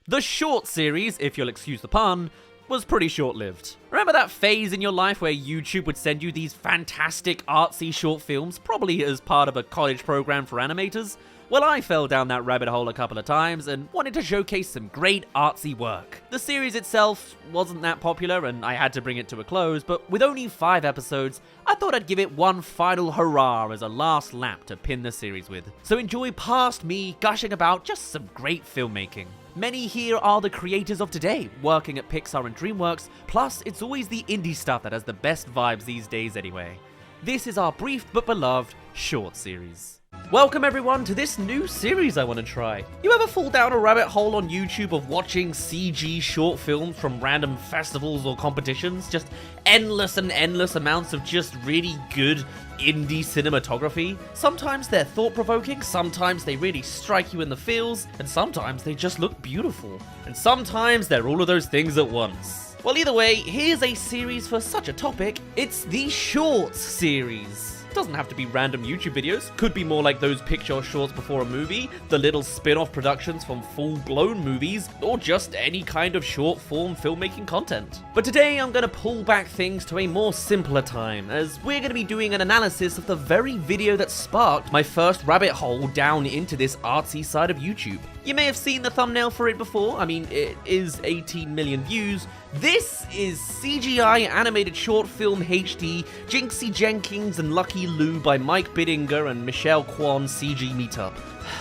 The short series, if you'll excuse the pun, was pretty short-lived. Remember that phase in your life where YouTube would send you these fantastic artsy short films, probably as part of a college program for animators? Well, I fell down that rabbit hole a couple of times and wanted to showcase some great artsy work. The series itself wasn't that popular and I had to bring it to a close, but with only 5 episodes, I thought I'd give it one final hurrah as a last lap to pin the series with. So enjoy past me gushing about just some great filmmaking. Many here are the creators of today, working at Pixar and DreamWorks, plus it's always the indie stuff that has the best vibes these days anyway. This is our brief but beloved short series. Welcome everyone to this new series I want to try. You ever fall down a rabbit hole on YouTube of watching CG short films from random festivals or competitions? Just endless and endless amounts of just really good indie cinematography. Sometimes they're thought-provoking, sometimes they really strike you in the feels, and sometimes they just look beautiful. And sometimes they're all of those things at once. Well, either way, here's a series for such a topic. It's the Shorts series. Doesn't have to be random YouTube videos, could be more like those picture shorts before a movie, the little spin-off productions from full-blown movies, or just any kind of short-form filmmaking content. But today I'm going to pull back things to a more simpler time, as we're going to be doing an analysis of the very video that sparked my first rabbit hole down into this artsy side of YouTube. You may have seen the thumbnail for it before, I mean it is 18 million views. This is CGI animated short film HD Jinxie Jenkins and Lucky Lou by Mike Bidinger and Michelle Kwan CG Meetup.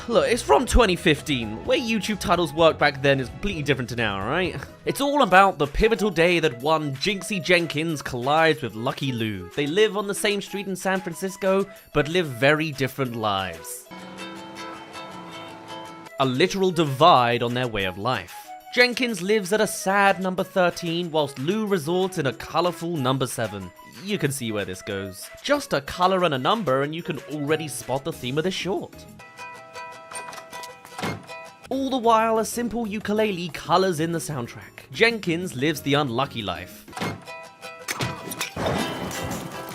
Look, it's from 2015. The way YouTube titles worked back then is completely different to now, right? It's all about the pivotal day that one Jinxie Jenkins collides with Lucky Lou. They live on the same street in San Francisco, but live very different lives. A literal divide on their way of life. Jenkins lives at a sad number 13, whilst Lou resorts in a colourful number 7. You can see where this goes. Just a colour and a number and you can already spot the theme of this short. All the while, a simple ukulele colours in the soundtrack. Jenkins lives the unlucky life,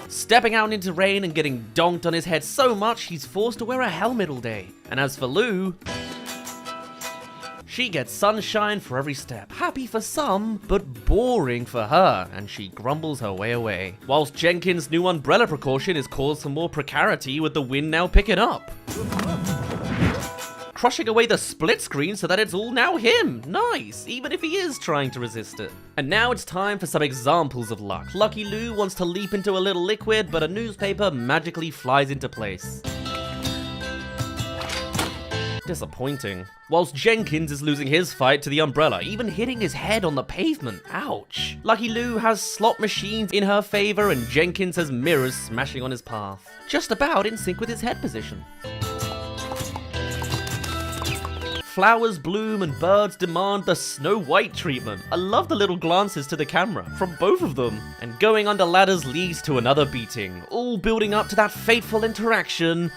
stepping out into rain and getting donked on his head so much he's forced to wear a helmet all day. And as for Lou, she gets sunshine for every step. Happy for some, but boring for her, and she grumbles her way away. Whilst Jenkins' new umbrella precaution is caused some more precarity with the wind now picking up, crushing away the split screen so that it's all now him. Nice, even if he is trying to resist it. And now it's time for some examples of luck. Lucky Lou wants to leap into a little liquid, but a newspaper magically flies into place. Disappointing. Whilst Jenkins is losing his fight to the umbrella, even hitting his head on the pavement. Ouch. Lucky Lou has slot machines in her favour and Jenkins has mirrors smashing on his path. Just about in sync with his head position. Flowers bloom and birds demand the Snow White treatment. I love the little glances to the camera from both of them. And going under ladders leads to another beating, all building up to that fateful interaction.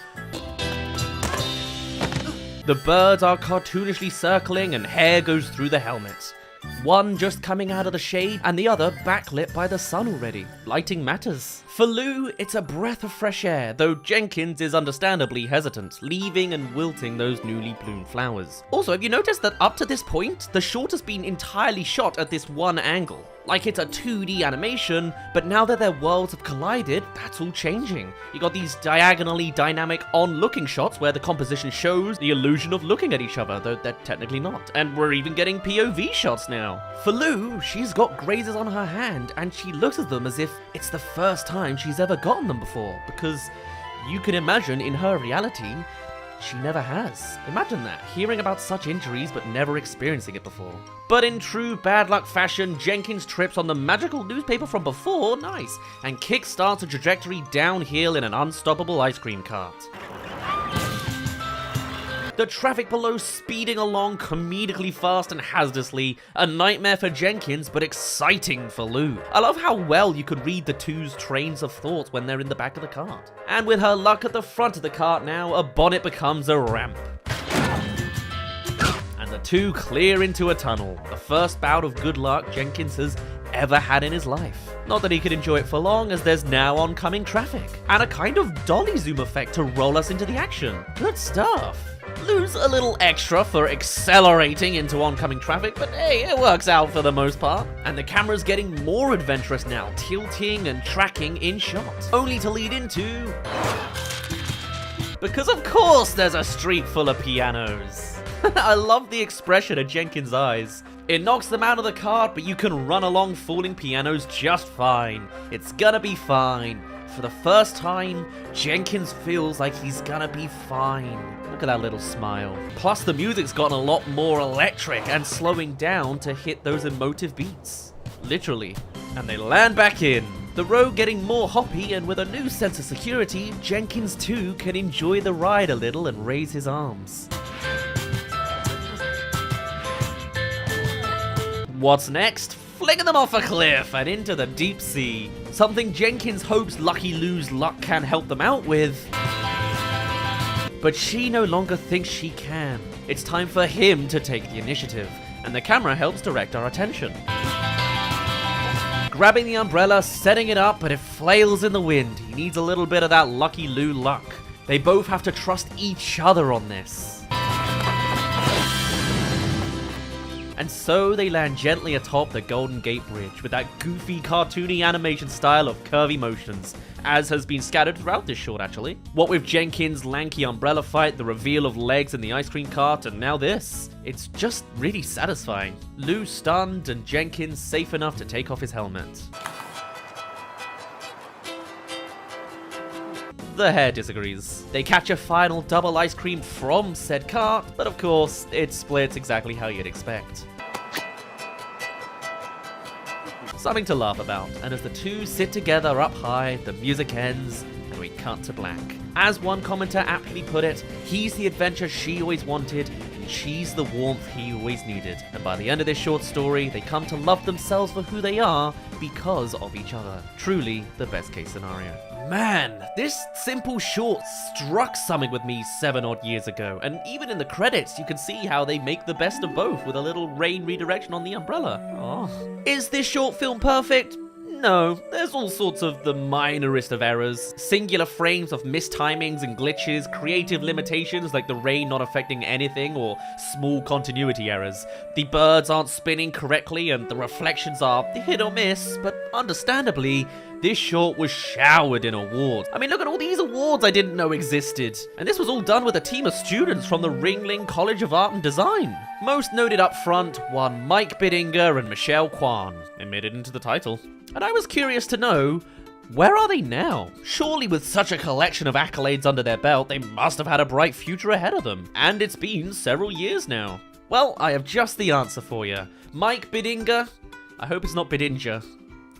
The birds are cartoonishly circling and hair goes through the helmets. One just coming out of the shade and the other backlit by the sun already. Lighting matters. For Lou, it's a breath of fresh air, though Jenkins is understandably hesitant, leaving and wilting those newly bloomed flowers. Also, have you noticed that up to this point, the short has been entirely shot at this one angle? Like it's a 2D animation, but now that their worlds have collided, that's all changing. You got these diagonally dynamic on-looking shots where the composition shows the illusion of looking at each other, though they're technically not. And we're even getting POV shots now. For Lou, she's got grazes on her hand, and she looks at them as if it's the first time she's ever gotten them before, because you can imagine in her reality, she never has. Imagine that, hearing about such injuries but never experiencing it before. But in true bad luck fashion, Jenkins trips on the magical newspaper from before, nice, and kickstarts a trajectory downhill in an unstoppable ice cream cart. The traffic below speeding along comedically fast and hazardously, a nightmare for Jenkins but exciting for Lou. I love how well you could read the two's trains of thought when they're in the back of the cart. And with her luck at the front of the cart now, a bonnet becomes a ramp. And the two clear into a tunnel, the first bout of good luck Jenkins has ever had in his life. Not that he could enjoy it for long, as there's now oncoming traffic, and a kind of dolly zoom effect to roll us into the action. Good stuff. Lose a little extra for accelerating into oncoming traffic, but hey, it works out for the most part. And the camera's getting more adventurous now, tilting and tracking in shot, only to lead into... because of course there's a street full of pianos. I love the expression of Jenkins' eyes. It knocks them out of the cart, but you can run along falling pianos just fine. It's gonna be fine. For the first time, Jenkins feels like he's gonna be fine. Look at that little smile. Plus, the music's gotten a lot more electric and slowing down to hit those emotive beats. Literally. And they land back in. The road getting more hoppy, and with a new sense of security, Jenkins too can enjoy the ride a little and raise his arms. What's next? Flinging them off a cliff and into the deep sea. Something Jenkins hopes Lucky Lou's luck can help them out with. But she no longer thinks she can. It's time for him to take the initiative, and the camera helps direct our attention. Grabbing the umbrella, setting it up, but it flails in the wind. He needs a little bit of that Lucky Lou luck. They both have to trust each other on this. And so they land gently atop the Golden Gate Bridge with that goofy, cartoony animation style of curvy motions, as has been scattered throughout this short actually. What with Jenkins' lanky umbrella fight, the reveal of legs in the ice cream cart, and now this. It's just really satisfying. Lou stunned and Jenkins safe enough to take off his helmet. The hair disagrees. They catch a final double ice cream from said cart, but of course, it splits exactly how you'd expect. Something to laugh about, and as the two sit together up high, the music ends, and we cut to black. As one commenter aptly put it, he's the adventure she always wanted, and she's the warmth he always needed. And by the end of this short story, they come to love themselves for who they are because of each other. Truly the best case scenario. Man, this simple short struck something with me 7 odd years ago, and even in the credits you can see how they make the best of both with a little rain redirection on the umbrella. Oh. Is this short film perfect? No, there's all sorts of the minorest of errors, singular frames of mistimings and glitches, creative limitations like the rain not affecting anything, or small continuity errors. The birds aren't spinning correctly and the reflections are hit or miss, but understandably, this short was showered in awards. I mean, look at all these awards I didn't know existed. And this was all done with a team of students from the Ringling College of Art and Design. Most noted up front, one Mike Bidinger and Michelle Kwan, admitted into the title. And I was curious to know, where are they now? Surely with such a collection of accolades under their belt, they must have had a bright future ahead of them. And it's been several years now. Well, I have just the answer for you. Mike Bidinger, I hope it's not Bidinger,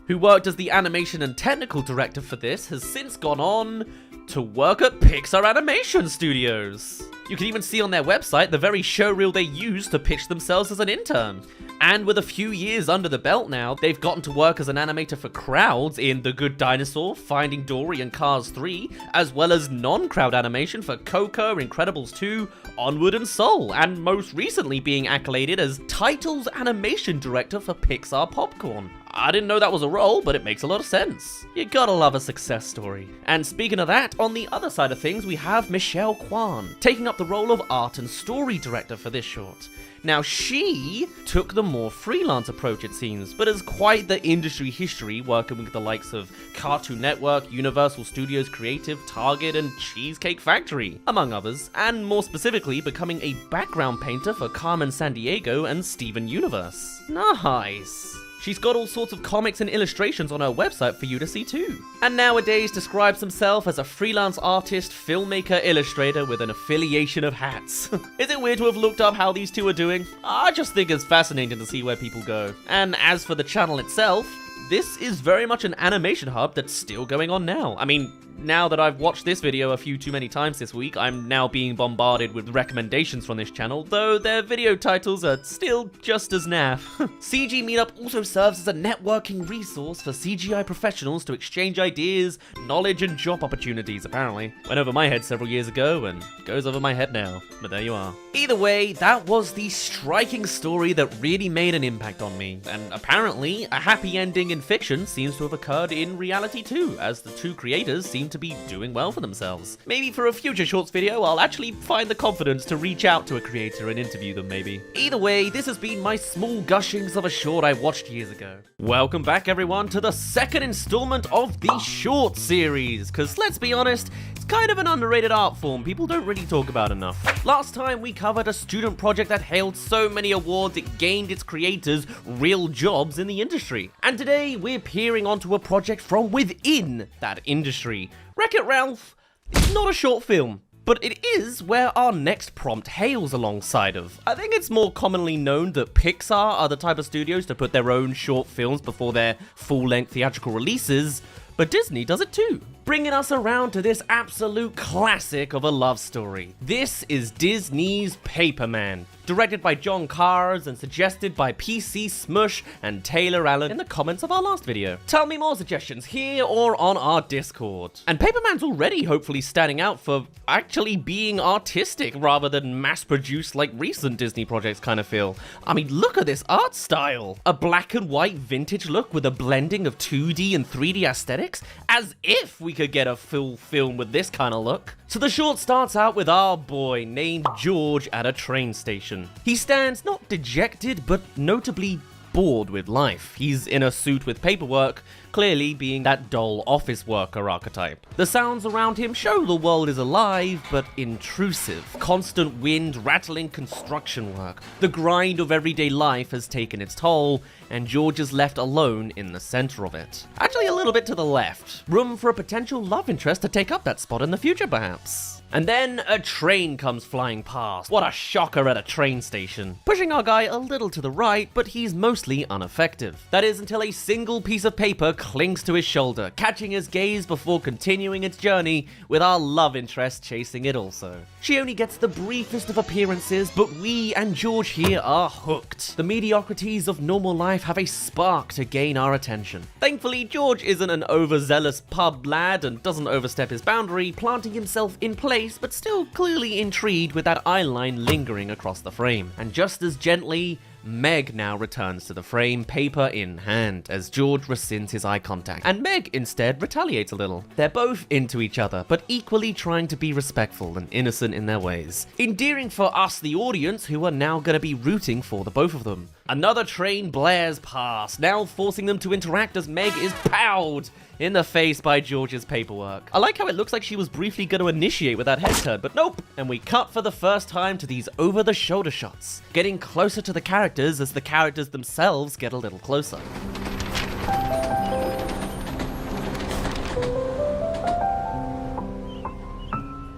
who worked as the animation and technical director for this, has since gone on to work at Pixar Animation Studios. You can even see on their website the very showreel they used to pitch themselves as an intern. And with a few years under the belt now, they've gotten to work as an animator for crowds in The Good Dinosaur, Finding Dory, and Cars 3, as well as non-crowd animation for Coco, Incredibles 2, Onward, and Soul, and most recently being accoladed as Titles Animation Director for Pixar Popcorn. I didn't know that was a role, but it makes a lot of sense. You gotta love a success story. And speaking of that, on the other side of things, we have Michelle Kwan, taking up the role of art and story director for this short. Now, she took the more freelance approach, it seems, but has quite the industry history working with the likes of Cartoon Network, Universal Studios Creative, Target, and Cheesecake Factory, among others, and more specifically becoming a background painter for Carmen Sandiego and Steven Universe. Nice. She's got all sorts of comics and illustrations on her website for you to see too. And nowadays describes himself as a freelance artist, filmmaker, illustrator with an affiliation of hats. Is it weird to have looked up how these two are doing? I just think it's fascinating to see where people go. And as for the channel itself, this is very much an animation hub that's still going on now. I mean, now that I've watched this video a few too many times this week, I'm now being bombarded with recommendations from this channel, though their video titles are still just as naff. CG Meetup also serves as a networking resource for CGI professionals to exchange ideas, knowledge, and job opportunities, apparently. Went over my head several years ago, and goes over my head now, but there you are. Either way, that was the striking story that really made an impact on me, and apparently a happy ending happening in fiction seems to have occurred in reality too, as the two creators seem to be doing well for themselves. Maybe for a future shorts video, I'll actually find the confidence to reach out to a creator and interview them maybe. Either way, this has been my small gushings of a short I watched years ago. Welcome back everyone to the second installment of the short series, because let's be honest, it's kind of an underrated art form people don't really talk about enough. Last time we covered a student project that hailed so many awards it gained its creators real jobs in the industry. And today we're peering onto a project from within that industry. Wreck-It Ralph is not a short film, but it is where our next prompt hails alongside of. I think it's more commonly known that Pixar are the type of studios to put their own short films before their full-length theatrical releases, but Disney does it too, bringing us around to this absolute classic of a love story. This is Disney's Paper Man, directed by John Cars and suggested by PC Smush and Taylor Allen in the comments of our last video. Tell me more suggestions here or on our Discord. And Paper Man's already hopefully standing out for actually being artistic rather than mass-produced like recent Disney projects kind of feel. I mean, look at this art style. A black and white vintage look with a blending of 2D and 3D aesthetics, as if we could get a full film with this kind of look. So the short starts out with our boy named George at a train station. He stands not dejected, but notably bored with life. He's in a suit with paperwork, clearly being that dull office worker archetype. The sounds around him show the world is alive, but intrusive. Constant wind, rattling construction work. The grind of everyday life has taken its toll, and George is left alone in the center of it. Actually, a little bit to the left. Room for a potential love interest to take up that spot in the future, perhaps. And then a train comes flying past. What a shocker at a train station. Pushing our guy a little to the right, but he's mostly ineffective. That is until a single piece of paper clings to his shoulder, catching his gaze before continuing its journey with our love interest chasing it also. She only gets the briefest of appearances, but we and George here are hooked. The mediocrities of normal life have a spark to gain our attention. Thankfully, George isn't an overzealous pub lad and doesn't overstep his boundary, planting himself in place but still clearly intrigued with that eyeline lingering across the frame. And just as gently, Meg now returns to the frame, paper in hand, as George rescinds his eye contact, and Meg instead retaliates a little. They're both into each other, but equally trying to be respectful and innocent in their ways. Endearing for us, the audience, who are now gonna be rooting for the both of them. Another train blares past, now forcing them to interact as Meg is powed in the face by George's paperwork. I like how it looks like she was briefly going to initiate with that head turn, but nope. And we cut for the first time to these over-the-shoulder shots, getting closer to the characters as the characters themselves get a little closer.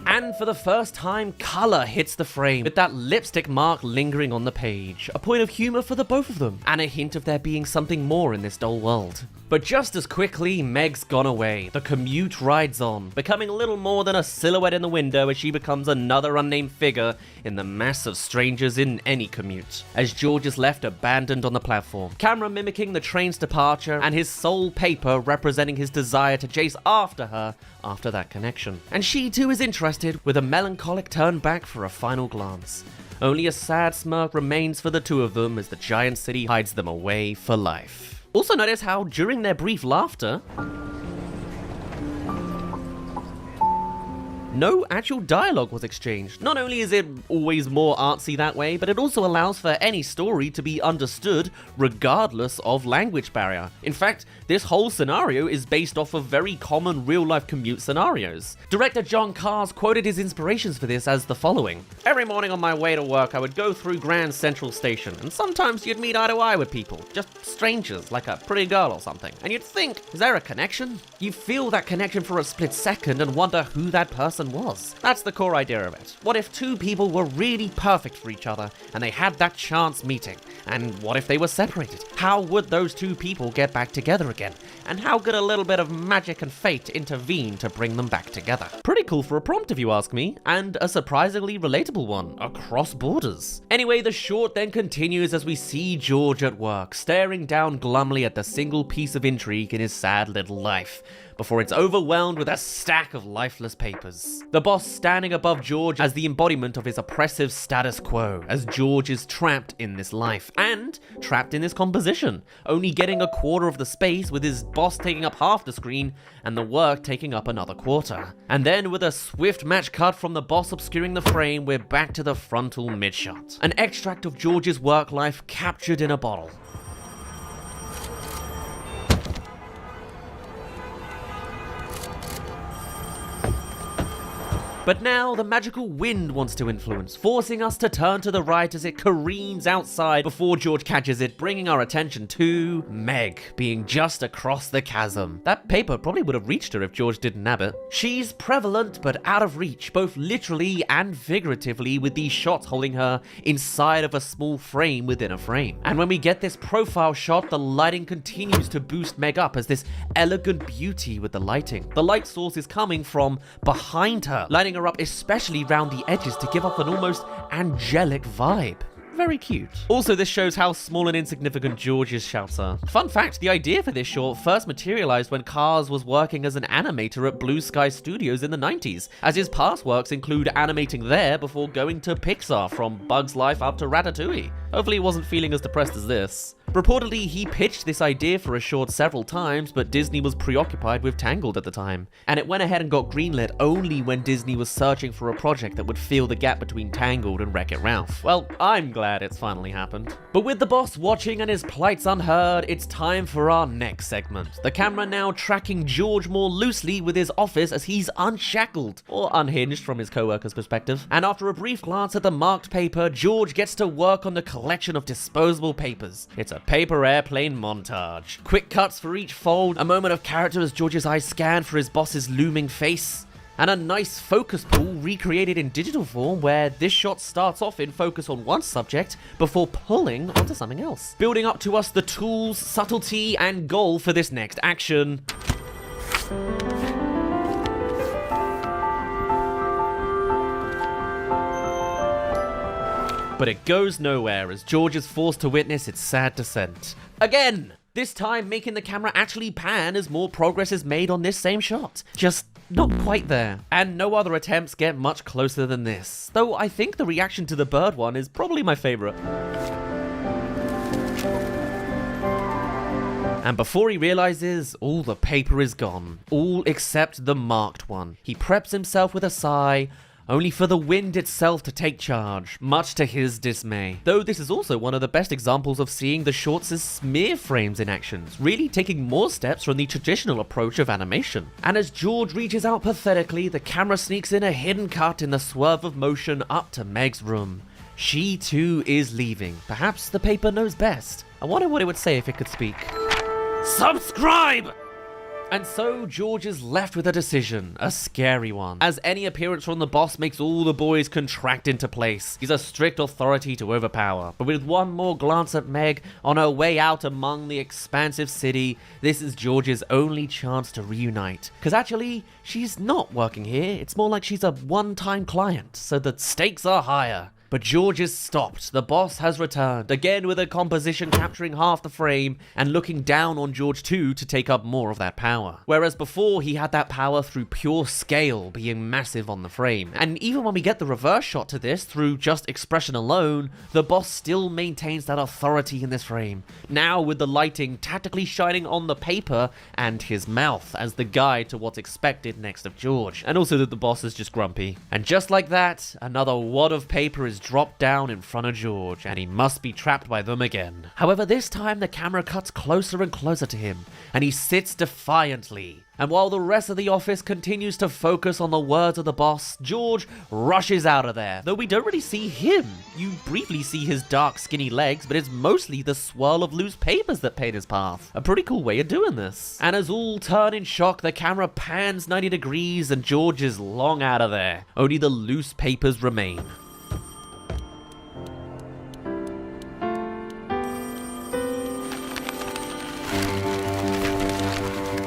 And for the first time, color hits the frame, with that lipstick mark lingering on the page. A point of humor for the both of them, and a hint of there being something more in this dull world. But just as quickly, Meg's gone away. The commute rides on, becoming little more than a silhouette in the window as she becomes another unnamed figure in the mass of strangers in any commute. As George is left abandoned on the platform, camera mimicking the train's departure and his sole paper representing his desire to chase after her after that connection. And she too is interested, with a melancholic turn back for a final glance. Only a sad smirk remains for the two of them as the giant city hides them away for life. Also notice how during their brief laughter, no actual dialogue was exchanged. Not only is it always more artsy that way, but it also allows for any story to be understood regardless of language barrier. In fact, this whole scenario is based off of very common real-life commute scenarios. Director John Cars quoted his inspirations for this as the following. "Every morning on my way to work, I would go through Grand Central Station, and sometimes you'd meet eye to eye with people, just strangers, like a pretty girl or something. And you'd think, is there a connection? You feel that connection for a split second and wonder who that person was. That's the core idea of it. What if two people were really perfect for each other and they had that chance meeting? And what if they were separated? How would those two people get back together again? And how could a little bit of magic and fate intervene to bring them back together?" Pretty cool for a prompt if you ask me, and a surprisingly relatable one, across borders. Anyway, the short then continues as we see George at work, staring down glumly at the single piece of intrigue in his sad little life, before it's overwhelmed with a stack of lifeless papers. The boss standing above George as the embodiment of his oppressive status quo, as George is trapped in this life, and trapped in this composition, only getting a quarter of the space with his boss taking up half the screen and the work taking up another quarter. And then with a swift match cut from the boss obscuring the frame, we're back to the frontal mid-shot. An extract of George's work life captured in a bottle. But now the magical wind wants to influence, forcing us to turn to the right as it careens outside before George catches it, bringing our attention to Meg being just across the chasm. That paper probably would have reached her if George didn't nab it. She's prevalent but out of reach, both literally and figuratively, with these shots holding her inside of a small frame within a frame. And when we get this profile shot, the lighting continues to boost Meg up as this elegant beauty with the lighting. The light source is coming from behind her, lighting her up especially round the edges to give off an almost angelic vibe. Very cute. Also, this shows how small and insignificant George's shouts are. Fun fact, the idea for this short first materialized when Cars was working as an animator at Blue Sky Studios in the 90s, as his past works include animating there before going to Pixar, from Bug's Life up to Ratatouille. Hopefully he wasn't feeling as depressed as this. Reportedly, he pitched this idea for a short several times, but Disney was preoccupied with Tangled at the time, and it went ahead and got greenlit only when Disney was searching for a project that would fill the gap between Tangled and Wreck-It Ralph. Well, I'm glad it's finally happened. But with the boss watching and his plights unheard, it's time for our next segment. The camera now tracking George more loosely with his office as he's unshackled, or unhinged from his co-worker's perspective. And after a brief glance at the marked paper, George gets to work on the collection of disposable papers. It's a paper airplane montage. Quick cuts for each fold, a moment of character as George's eyes scan for his boss's looming face, and a nice focus pull recreated in digital form where this shot starts off in focus on one subject before pulling onto something else, building up to us the tools, subtlety, and goal for this next action. But it goes nowhere as George is forced to witness its sad descent. Again! This time making the camera actually pan as more progress is made on this same shot. Just not quite there. And no other attempts get much closer than this. Though I think the reaction to the bird one is probably my favorite. And before he realizes, all the paper is gone. All except the marked one. He preps himself with a sigh, only for the wind itself to take charge, much to his dismay. Though this is also one of the best examples of seeing the shorts as smear frames in actions, really taking more steps from the traditional approach of animation. And as George reaches out pathetically, the camera sneaks in a hidden cut in the swerve of motion up to Meg's room. She too is leaving. Perhaps the paper knows best. I wonder what it would say if it could speak. Subscribe! And so George is left with a decision, a scary one, as any appearance from the boss makes all the boys contract into place. He's a strict authority to overpower, but with one more glance at Meg on her way out among the expansive city, this is George's only chance to reunite. Because actually, she's not working here, it's more like she's a one-time client, so the stakes are higher. But George is stopped. The boss has returned, again with a composition capturing half the frame and looking down on George too to take up more of that power. Whereas before he had that power through pure scale, being massive on the frame. And even when we get the reverse shot to this through just expression alone, the boss still maintains that authority in this frame. Now with the lighting tactically shining on the paper and his mouth as the guide to what's expected next of George. And also that the boss is just grumpy. And just like that, another wad of paper is dropped down in front of George, and he must be trapped by them again. However, this time the camera cuts closer and closer to him, and he sits defiantly. And while the rest of the office continues to focus on the words of the boss, George rushes out of there, though we don't really see him. You briefly see his dark, skinny legs, but it's mostly the swirl of loose papers that paint his path. A pretty cool way of doing this. And as all turn in shock, the camera pans 90 degrees, and George is long out of there. Only the loose papers remain.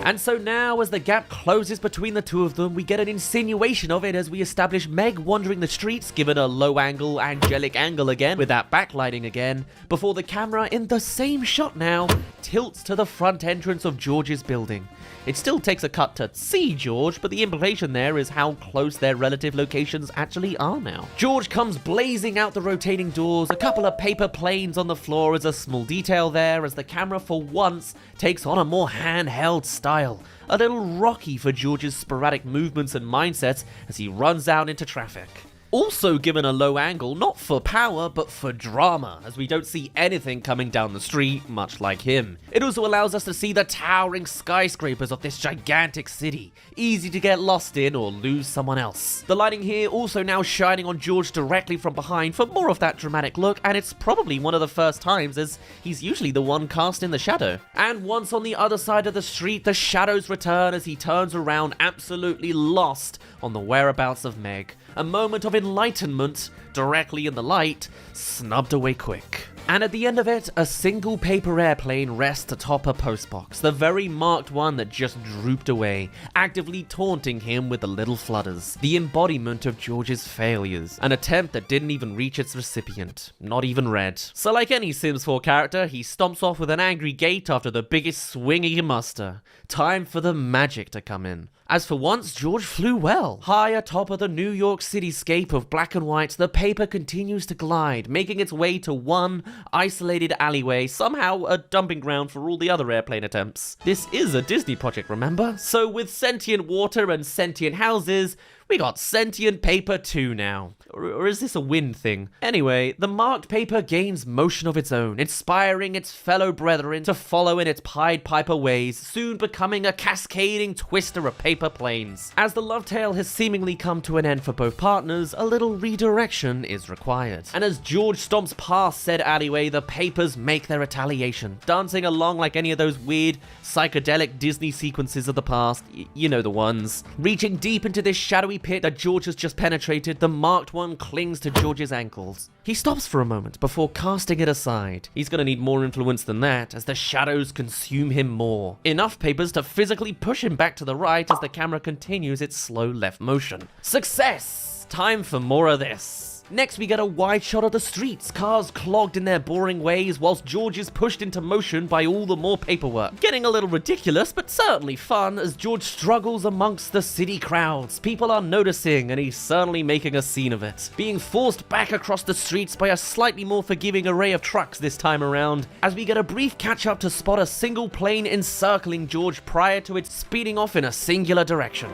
And so now, as the gap closes between the two of them, we get an insinuation of it as we establish Meg wandering the streets, given a low-angle, angelic angle again, with that backlighting again, before the camera, in the same shot now, tilts to the front entrance of George's building. It still takes a cut to see George, but the implication there is how close their relative locations actually are now. George comes blazing out the rotating doors, a couple of paper planes on the floor as a small detail there, as the camera for once takes on a more handheld style. A little rocky for George's sporadic movements and mindsets as he runs out into traffic. Also given a low angle, not for power, but for drama, as we don't see anything coming down the street, much like him. It also allows us to see the towering skyscrapers of this gigantic city, easy to get lost in or lose someone else. The lighting here also now shining on George directly from behind for more of that dramatic look, and it's probably one of the first times, as he's usually the one cast in the shadow. And once on the other side of the street, the shadows return as he turns around absolutely lost on the whereabouts of Meg. A moment of enlightenment, directly in the light, snubbed away quick. And at the end of it, a single paper airplane rests atop a postbox, the very marked one that just drooped away, actively taunting him with the little flutters, the embodiment of George's failures, an attempt that didn't even reach its recipient, not even read. So like any Sims 4 character, he stomps off with an angry gait after the biggest swing he can muster. Time for the magic to come in. As for once, George flew well. High atop of the New York cityscape of black and white, the paper continues to glide, making its way to one isolated alleyway, somehow a dumping ground for all the other airplane attempts. This is a Disney project, remember? So with sentient water and sentient houses, we got sentient paper too now. Or is this a wind thing? Anyway, the marked paper gains motion of its own, inspiring its fellow brethren to follow in its Pied Piper ways, soon becoming a cascading twister of paper planes. As the love tale has seemingly come to an end for both partners, a little redirection is required. And as George stomps past said alleyway, the papers make their retaliation, dancing along like any of those weird, psychedelic Disney sequences of the past. You know the ones. Reaching deep into this shadowy pit that George has just penetrated, the marked one clings to George's ankles. He stops for a moment before casting it aside. He's gonna need more influence than that as the shadows consume him more. Enough papers to physically push him back to the right as the camera continues its slow left motion. Success! Time for more of this. Next we get a wide shot of the streets, cars clogged in their boring ways whilst George is pushed into motion by all the more paperwork. Getting a little ridiculous, but certainly fun as George struggles amongst the city crowds. People are noticing and he's certainly making a scene of it. Being forced back across the streets by a slightly more forgiving array of trucks this time around, as we get a brief catch up to spot a single plane encircling George prior to it speeding off in a singular direction.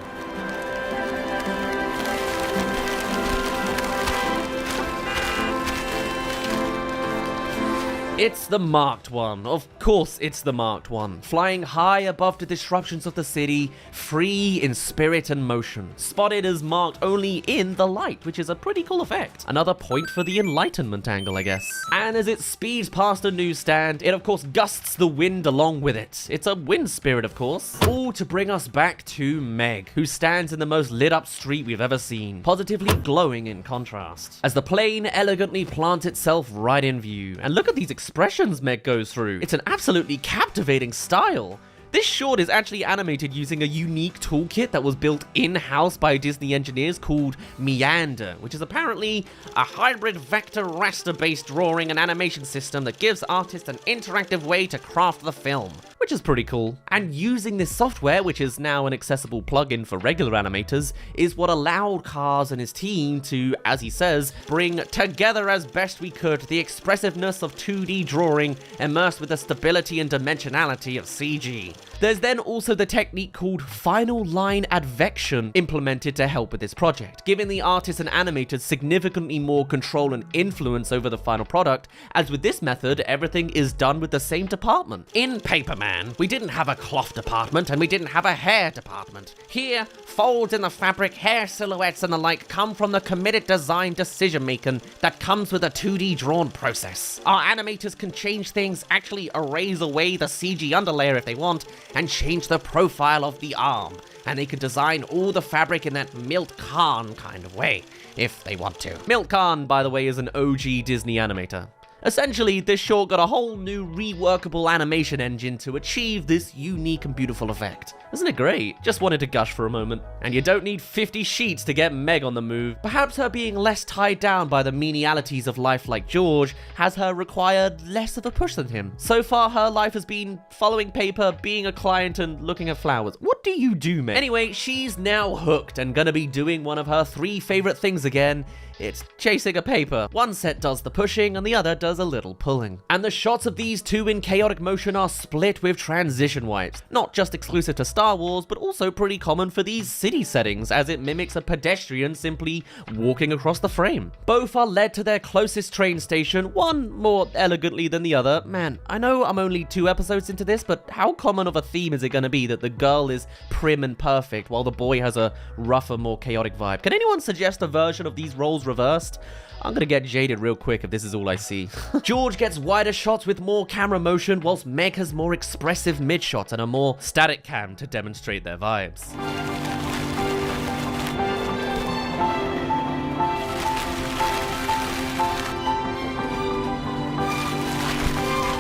It's the marked one. Of course it's the marked one. Flying high above the disruptions of the city, free in spirit and motion. Spotted as marked only in the light, which is a pretty cool effect. Another point for the enlightenment angle, I guess. And as it speeds past a newsstand, it of course gusts the wind along with it. It's a wind spirit, of course. All to bring us back to Meg, who stands in the most lit up street we've ever seen, positively glowing in contrast. As the plane elegantly plants itself right in view. And look at these expressions Meg goes through. It's an absolutely captivating style. This short is actually animated using a unique toolkit that was built in-house by Disney engineers called Meander, which is apparently a hybrid vector raster-based drawing and animation system that gives artists an interactive way to craft the film, which is pretty cool. And using this software, which is now an accessible plugin for regular animators, is what allowed Kars and his team to, as he says, bring together as best we could the expressiveness of 2D drawing immersed with the stability and dimensionality of CG. There's then also the technique called final line advection implemented to help with this project, giving the artists and animators significantly more control and influence over the final product, as with this method, everything is done with the same department. In Paperman, we didn't have a cloth department and we didn't have a hair department. Here, folds in the fabric, hair silhouettes and the like come from the committed design decision making that comes with a 2D drawn process. Our animators can change things, actually erase away the CG underlayer if they want, and change the profile of the arm. And they can design all the fabric in that Milt Khan kind of way, if they want to. Milt Khan, by the way, is an OG Disney animator. Essentially, this short got a whole new reworkable animation engine to achieve this unique and beautiful effect. Isn't it great? Just wanted to gush for a moment. And you don't need 50 sheets to get Meg on the move. Perhaps her being less tied down by the menialities of life like George has her required less of a push than him. So far, her life has been following paper, being a client, and looking at flowers. What do you do, Meg? Anyway, she's now hooked and gonna be doing one of her 3 favorite things again. It's chasing a paper. One set does the pushing and the other does a little pulling. And the shots of these two in chaotic motion are split with transition wipes. Not just exclusive to Star Wars, but also pretty common for these city settings, as it mimics a pedestrian simply walking across the frame. Both are led to their closest train station, one more elegantly than the other. Man, I know I'm only 2 episodes into this, but how common of a theme is it going to be that the girl is prim and perfect while the boy has a rougher, more chaotic vibe? Can anyone suggest a version of these roles reversed? I'm gonna get jaded real quick if this is all I see. George gets wider shots with more camera motion, whilst Meg has more expressive mid shots and a more static cam to demonstrate their vibes.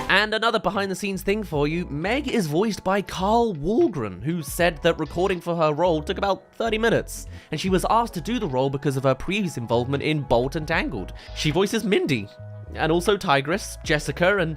And another behind-the-scenes thing for you, Meg is voiced by Carl Walgren, who said that recording for her role took about 30 minutes, and she was asked to do the role because of her previous involvement in Bolt and Tangled. She voices Mindy, and also Tigress, Jessica, and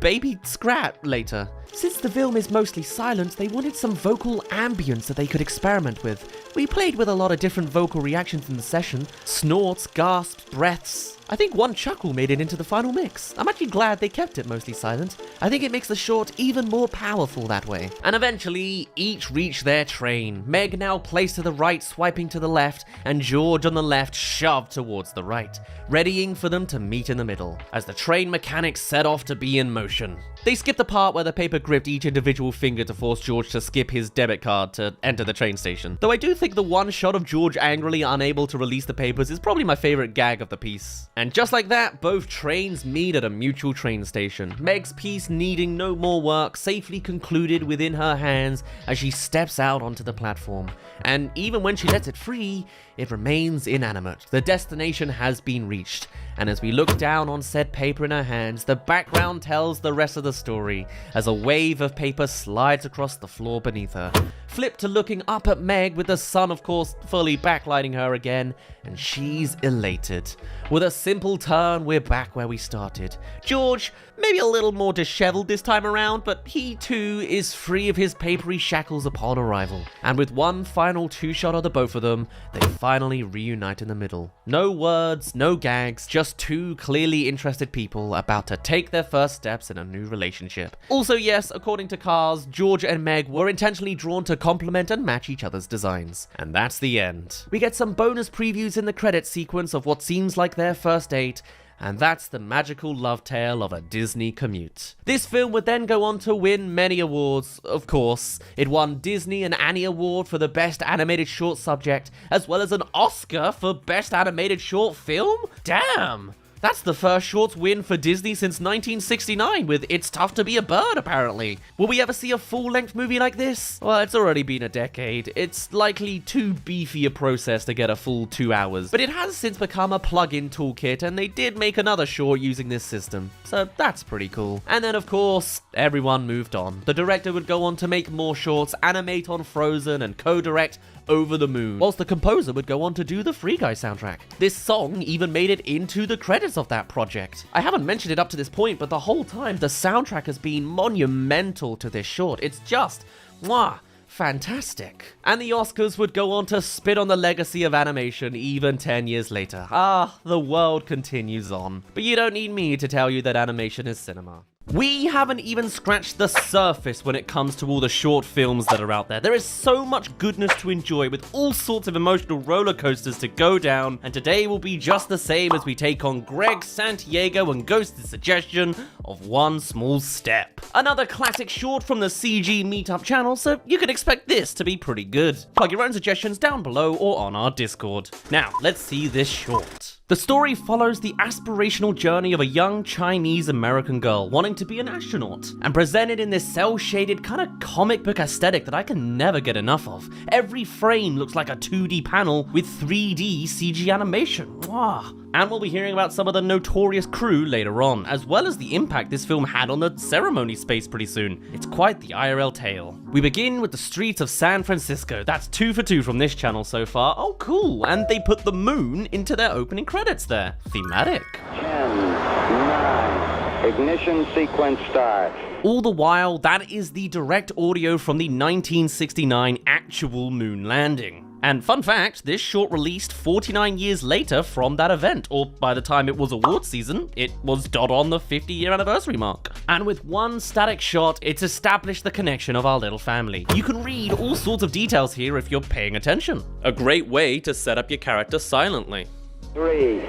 Baby Scrat later. Since the film is mostly silent, they wanted some vocal ambience that they could experiment with. We played with a lot of different vocal reactions in the session. Snorts, gasps, breaths. I think one chuckle made it into the final mix. I'm actually glad they kept it mostly silent. I think it makes the short even more powerful that way. And eventually, each reach their train. Meg now placed to the right, swiping to the left, and George on the left shoved towards the right, readying for them to meet in the middle, as the train mechanics set off to be in motion. They skipped the part where the paper gripped each individual finger to force George to skip his debit card to enter the train station. Though I do think the one shot of George angrily unable to release the papers is probably my favorite gag of the piece. And just like that, both trains meet at a mutual train station. Meg's piece needing no more work, safely concluded within her hands as she steps out onto the platform. And even when she lets it free, it remains inanimate. The destination has been reached. And as we look down on said paper in her hands, the background tells the rest of the story as a wave of paper slides across the floor beneath her. Flip to looking up at Meg with the sun, of course, fully backlighting her again, and she's elated. With a simple turn, we're back where we started. George, maybe a little more disheveled this time around, but he too is free of his papery shackles upon arrival. And with one final 2-shot of the both of them, they finally reunite in the middle. No words, no gags, just 2 clearly interested people about to take their first steps in a new relationship. Also, yes, according to Cars, George and Meg were intentionally drawn to complement and match each other's designs. And that's the end. We get some bonus previews in the credits sequence of what seems like their first date, and that's the magical love tale of a Disney commute. This film would then go on to win many awards, of course. It won Disney an Annie Award for the Best Animated Short Subject, as well as an Oscar for Best Animated Short Film? Damn! That's the first shorts win for Disney since 1969 with It's Tough to Be a Bird, apparently. Will we ever see a full-length movie like this? Well, it's already been a decade. It's likely too beefy a process to get a full 2 hours, but it has since become a plug-in toolkit, and they did make another short using this system, so that's pretty cool. And then, of course, everyone moved on. The director would go on to make more shorts, animate on Frozen, and co-direct Over the Moon, whilst the composer would go on to do the Free Guy soundtrack. This song even made it into the credits of that project. I haven't mentioned it up to this point, but the whole time the soundtrack has been monumental to this short. It's just, mwah, fantastic. And the Oscars would go on to spit on the legacy of animation even 10 years later. Ah, the world continues on. But you don't need me to tell you that animation is cinema. We haven't even scratched the surface when it comes to all the short films that are out there. There is so much goodness to enjoy with all sorts of emotional roller coasters to go down, and today will be just the same as we take on Greg Santiago and Ghost's suggestion of One Small Step. Another classic short from the CG Meetup channel, so you can expect this to be pretty good. Plug your own suggestions down below or on our Discord. Now, let's see this short. The story follows the aspirational journey of a young Chinese-American girl wanting to be an astronaut, and presented in this cel-shaded kind of comic book aesthetic that I can never get enough of. Every frame looks like a 2D panel with 3D CG animation. Wow. And we'll be hearing about some of the notorious crew later on, as well as the impact this film had on the ceremony space pretty soon. It's quite the IRL tale. We begin with the streets of San Francisco. That's 2 for 2 from this channel so far. Oh cool, and they put the moon into their opening credits there. Thematic. 10, 9, ignition sequence start. All the while, that is the direct audio from the 1969 actual moon landing. And fun fact, this short released 49 years later from that event, or by the time it was award season, it was dot on the 50-year anniversary mark. And with one static shot, it's established the connection of our little family. You can read all sorts of details here if you're paying attention. A great way to set up your character silently. 3,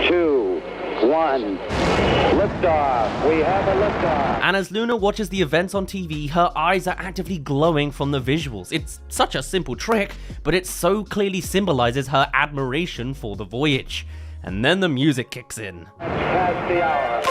2, 1. Liftoff. We have a liftoff. And as Luna watches the events on TV, her eyes are actively glowing from the visuals. It's such a simple trick, but it so clearly symbolizes her admiration for the voyage. And then the music kicks in. Past the hour.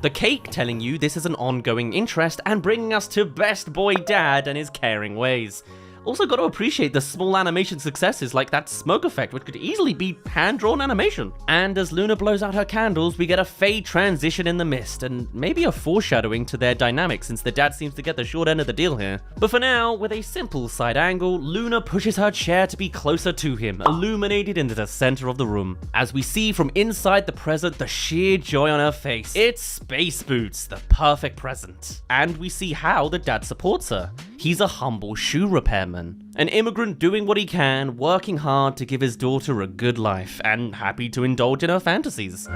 The cake telling you this is an ongoing interest and bringing us to best boy dad and his caring ways. Also got to appreciate the small animation successes like that smoke effect, which could easily be hand-drawn animation. And as Luna blows out her candles, we get a fade transition in the mist, and maybe a foreshadowing to their dynamic since the dad seems to get the short end of the deal here. But for now, with a simple side angle, Luna pushes her chair to be closer to him, illuminated into the center of the room. As we see from inside the present the sheer joy on her face. It's Space Boots, the perfect present. And we see how the dad supports her. He's a humble shoe repairman. An immigrant doing what he can, working hard to give his daughter a good life, and happy to indulge in her fantasies.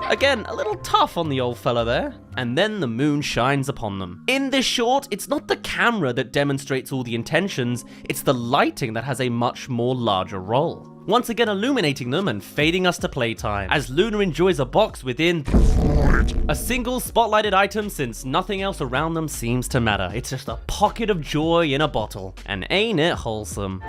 Again, a little tough on the old fella there. And then the moon shines upon them. In this short, it's not the camera that demonstrates all the intentions, it's the lighting that has a much more larger role. Once again illuminating them and fading us to playtime, as Luna enjoys a box within a single spotlighted item since nothing else around them seems to matter. It's just a pocket of joy in a bottle. And ain't it wholesome?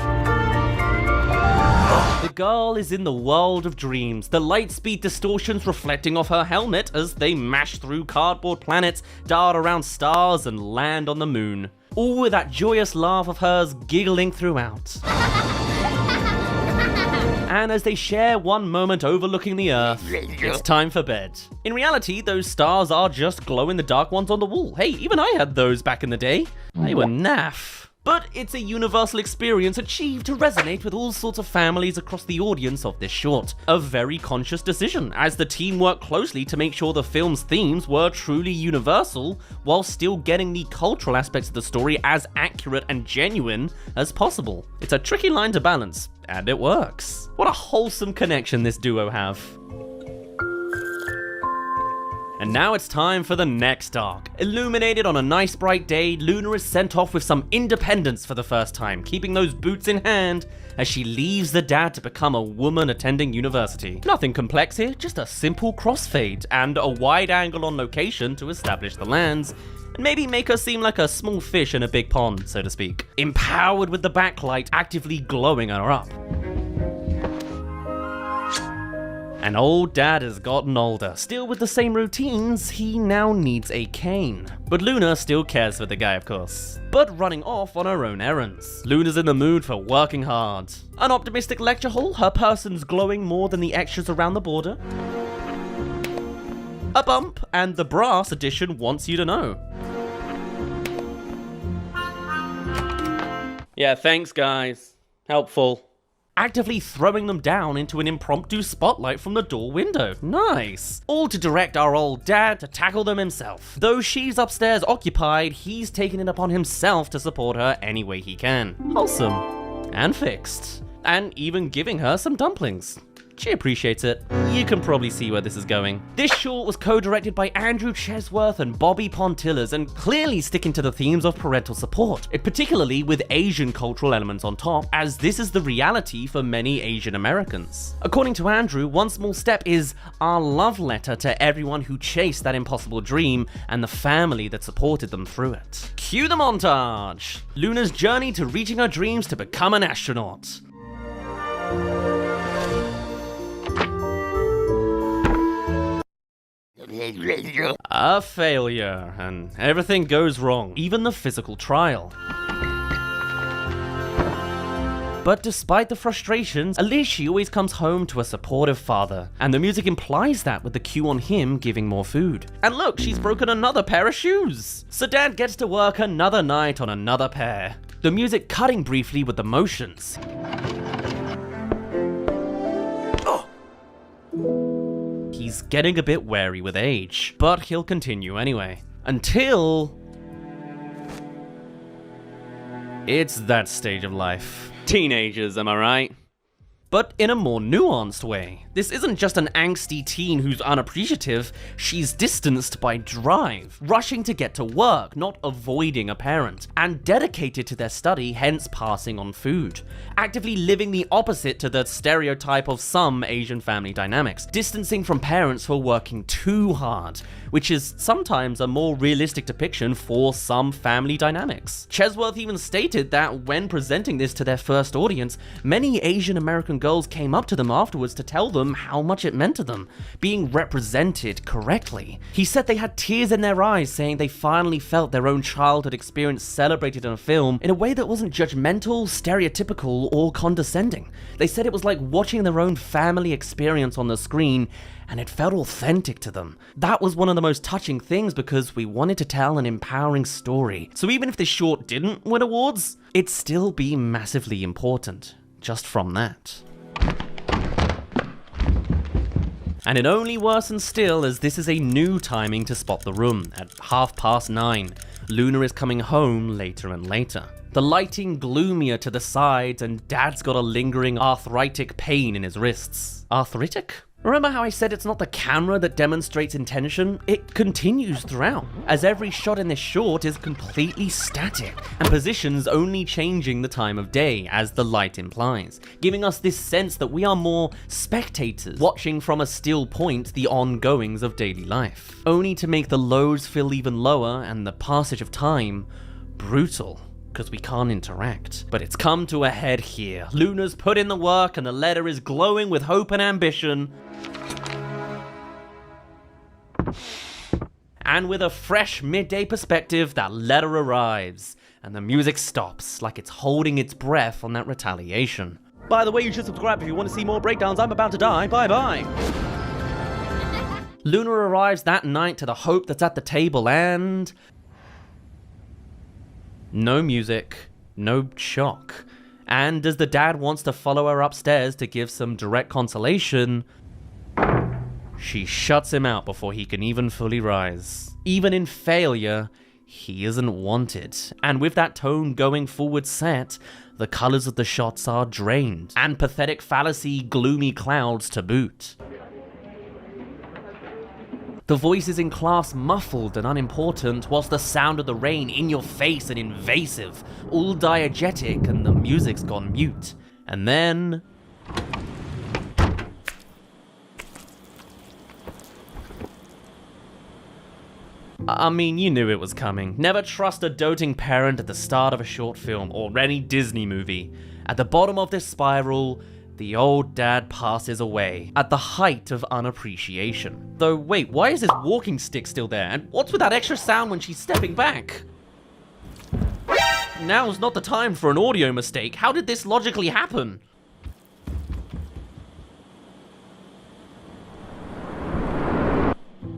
The girl is in the world of dreams, the light speed distortions reflecting off her helmet as they mash through cardboard planets, dart around stars, and land on the moon. All with that joyous laugh of hers giggling throughout. And as they share one moment overlooking the Earth, it's time for bed. In reality, those stars are just glow-in-the-dark ones on the wall. Hey, even I had those back in the day. They were naff. But it's a universal experience achieved to resonate with all sorts of families across the audience of this short. A very conscious decision, as the team worked closely to make sure the film's themes were truly universal, while still getting the cultural aspects of the story as accurate and genuine as possible. It's a tricky line to balance, and it works. What a wholesome connection this duo have. And now it's time for the next arc. Illuminated on a nice bright day, Luna is sent off with some independence for the first time, keeping those boots in hand as she leaves the dad to become a woman attending university. Nothing complex here, just a simple crossfade and a wide angle on location to establish the lands, and maybe make her seem like a small fish in a big pond, so to speak. Empowered with the backlight actively glowing her up. And old dad has gotten older. Still with the same routines, he now needs a cane. But Luna still cares for the guy, of course. But running off on her own errands. Luna's in the mood for working hard. An optimistic lecture hall, her person's glowing more than the extras around the border. A bump, and the brass edition wants you to know. Yeah, thanks guys. Helpful. Actively throwing them down into an impromptu spotlight from the door window. Nice. All to direct our old dad to tackle them himself. Though she's upstairs occupied, he's taken it upon himself to support her any way he can. Wholesome. And fixed. And even giving her some dumplings. She appreciates it. You can probably see where this is going. This short was co-directed by Andrew Chesworth and Bobby Pontillas, and clearly sticking to the themes of parental support, particularly with Asian cultural elements on top, as this is the reality for many Asian Americans. According to Andrew, one small step is our love letter to everyone who chased that impossible dream and the family that supported them through it. Cue the montage! Luna's journey to reaching her dreams to become an astronaut. A failure, and everything goes wrong, even the physical trial. But despite the frustrations, at least she always comes home to a supportive father, and the music implies that with the cue on him giving more food. And look, she's broken another pair of shoes! So Dad gets to work another night on another pair. The music cutting briefly with the motions. He's getting a bit wary with age, but he'll continue anyway. Until... it's that stage of life. Teenagers, am I right? But in a more nuanced way. This isn't just an angsty teen who's unappreciative, she's distanced by drive, rushing to get to work, not avoiding a parent, and dedicated to their study, hence passing on food. Actively living the opposite to the stereotype of some Asian family dynamics, distancing from parents who are working too hard, which is sometimes a more realistic depiction for some family dynamics. Chesworth even stated that when presenting this to their first audience, many Asian American girls came up to them afterwards to tell them how much it meant to them, being represented correctly. He said they had tears in their eyes, saying they finally felt their own childhood experience celebrated in a film in a way that wasn't judgmental, stereotypical, or condescending. They said it was like watching their own family experience on the screen, and it felt authentic to them. That was one of the most touching things because we wanted to tell an empowering story. So even if this short didn't win awards, it'd still be massively important, just from that. And it only worsens still as this is a new timing to spot the room, at 9:30. Luna is coming home later and later. The lighting gloomier to the sides, and Dad's got a lingering arthritic pain in his wrists. Arthritic? Remember how I said it's not the camera that demonstrates intention? It continues throughout, as every shot in this short is completely static, and positions only changing the time of day, as the light implies, giving us this sense that we are more spectators, watching from a still point the ongoings of daily life, only to make the lows feel even lower and the passage of time brutal. Because we can't interact. But it's come to a head here. Luna's put in the work and the letter is glowing with hope and ambition. And with a fresh midday perspective, that letter arrives. And the music stops, like it's holding its breath on that retaliation. By the way, you should subscribe if you want to see more breakdowns. I'm about to die. Bye-bye. Luna arrives that night to the hope that's at the table and... no music, no shock. And as the dad wants to follow her upstairs to give some direct consolation, she shuts him out before he can even fully rise. Even in failure, he isn't wanted. And with that tone going forward set, the colors of the shots are drained, and pathetic fallacy gloomy clouds to boot. The voices in class muffled and unimportant, whilst the sound of the rain in your face and invasive, all diegetic, and the music's gone mute. And then... I mean, you knew it was coming. Never trust a doting parent at the start of a short film, or any Disney movie. At the bottom of this spiral, the old dad passes away, at the height of unappreciation. Though wait, why is his walking stick still there? And what's with that extra sound when she's stepping back? Now's not the time for an audio mistake. How did this logically happen?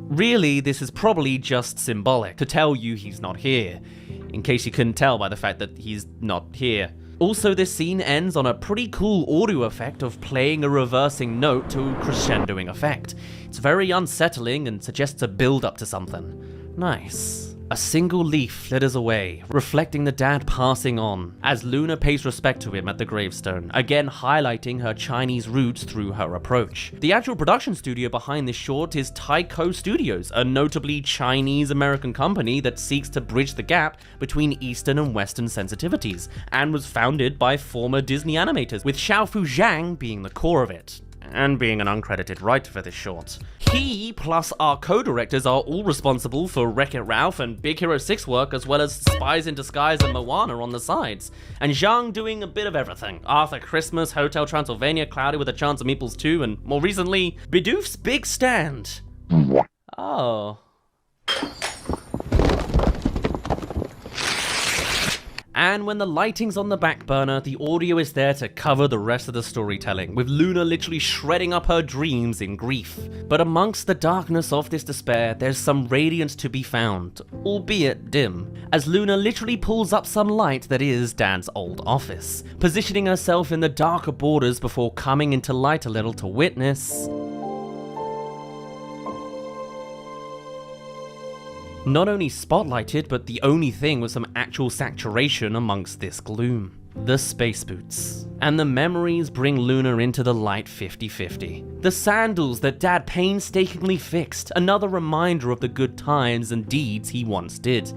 Really, this is probably just symbolic, to tell you he's not here, in case you couldn't tell by the fact that he's not here. Also, this scene ends on a pretty cool audio effect of playing a reversing note to a crescendoing effect. It's very unsettling and suggests a build up to something. Nice. A single leaf flitters away, reflecting the dad passing on, as Luna pays respect to him at the gravestone, again highlighting her Chinese roots through her approach. The actual production studio behind this short is Taiko Studios, a notably Chinese-American company that seeks to bridge the gap between Eastern and Western sensitivities, and was founded by former Disney animators, with Xiaofu Zhang being the core of it, and being an uncredited writer for this short. He, plus our co-directors, are all responsible for Wreck-It Ralph and Big Hero 6 work, as well as Spies in Disguise and Moana on the sides. And Zhang doing a bit of everything. Arthur Christmas, Hotel Transylvania, Cloudy with a Chance of Meatballs 2, and more recently, Bidoof's Big Stand. Oh. And when the lighting's on the back burner, the audio is there to cover the rest of the storytelling, with Luna literally shredding up her dreams in grief. But amongst the darkness of this despair, there's some radiance to be found, albeit dim, as Luna literally pulls up some light that is Dad's old office, positioning herself in the darker borders before coming into light a little to witness not only spotlighted, but the only thing with some actual saturation amongst this gloom. The space boots. And the memories bring Luna into the light 50-50. The sandals that Dad painstakingly fixed, another reminder of the good times and deeds he once did.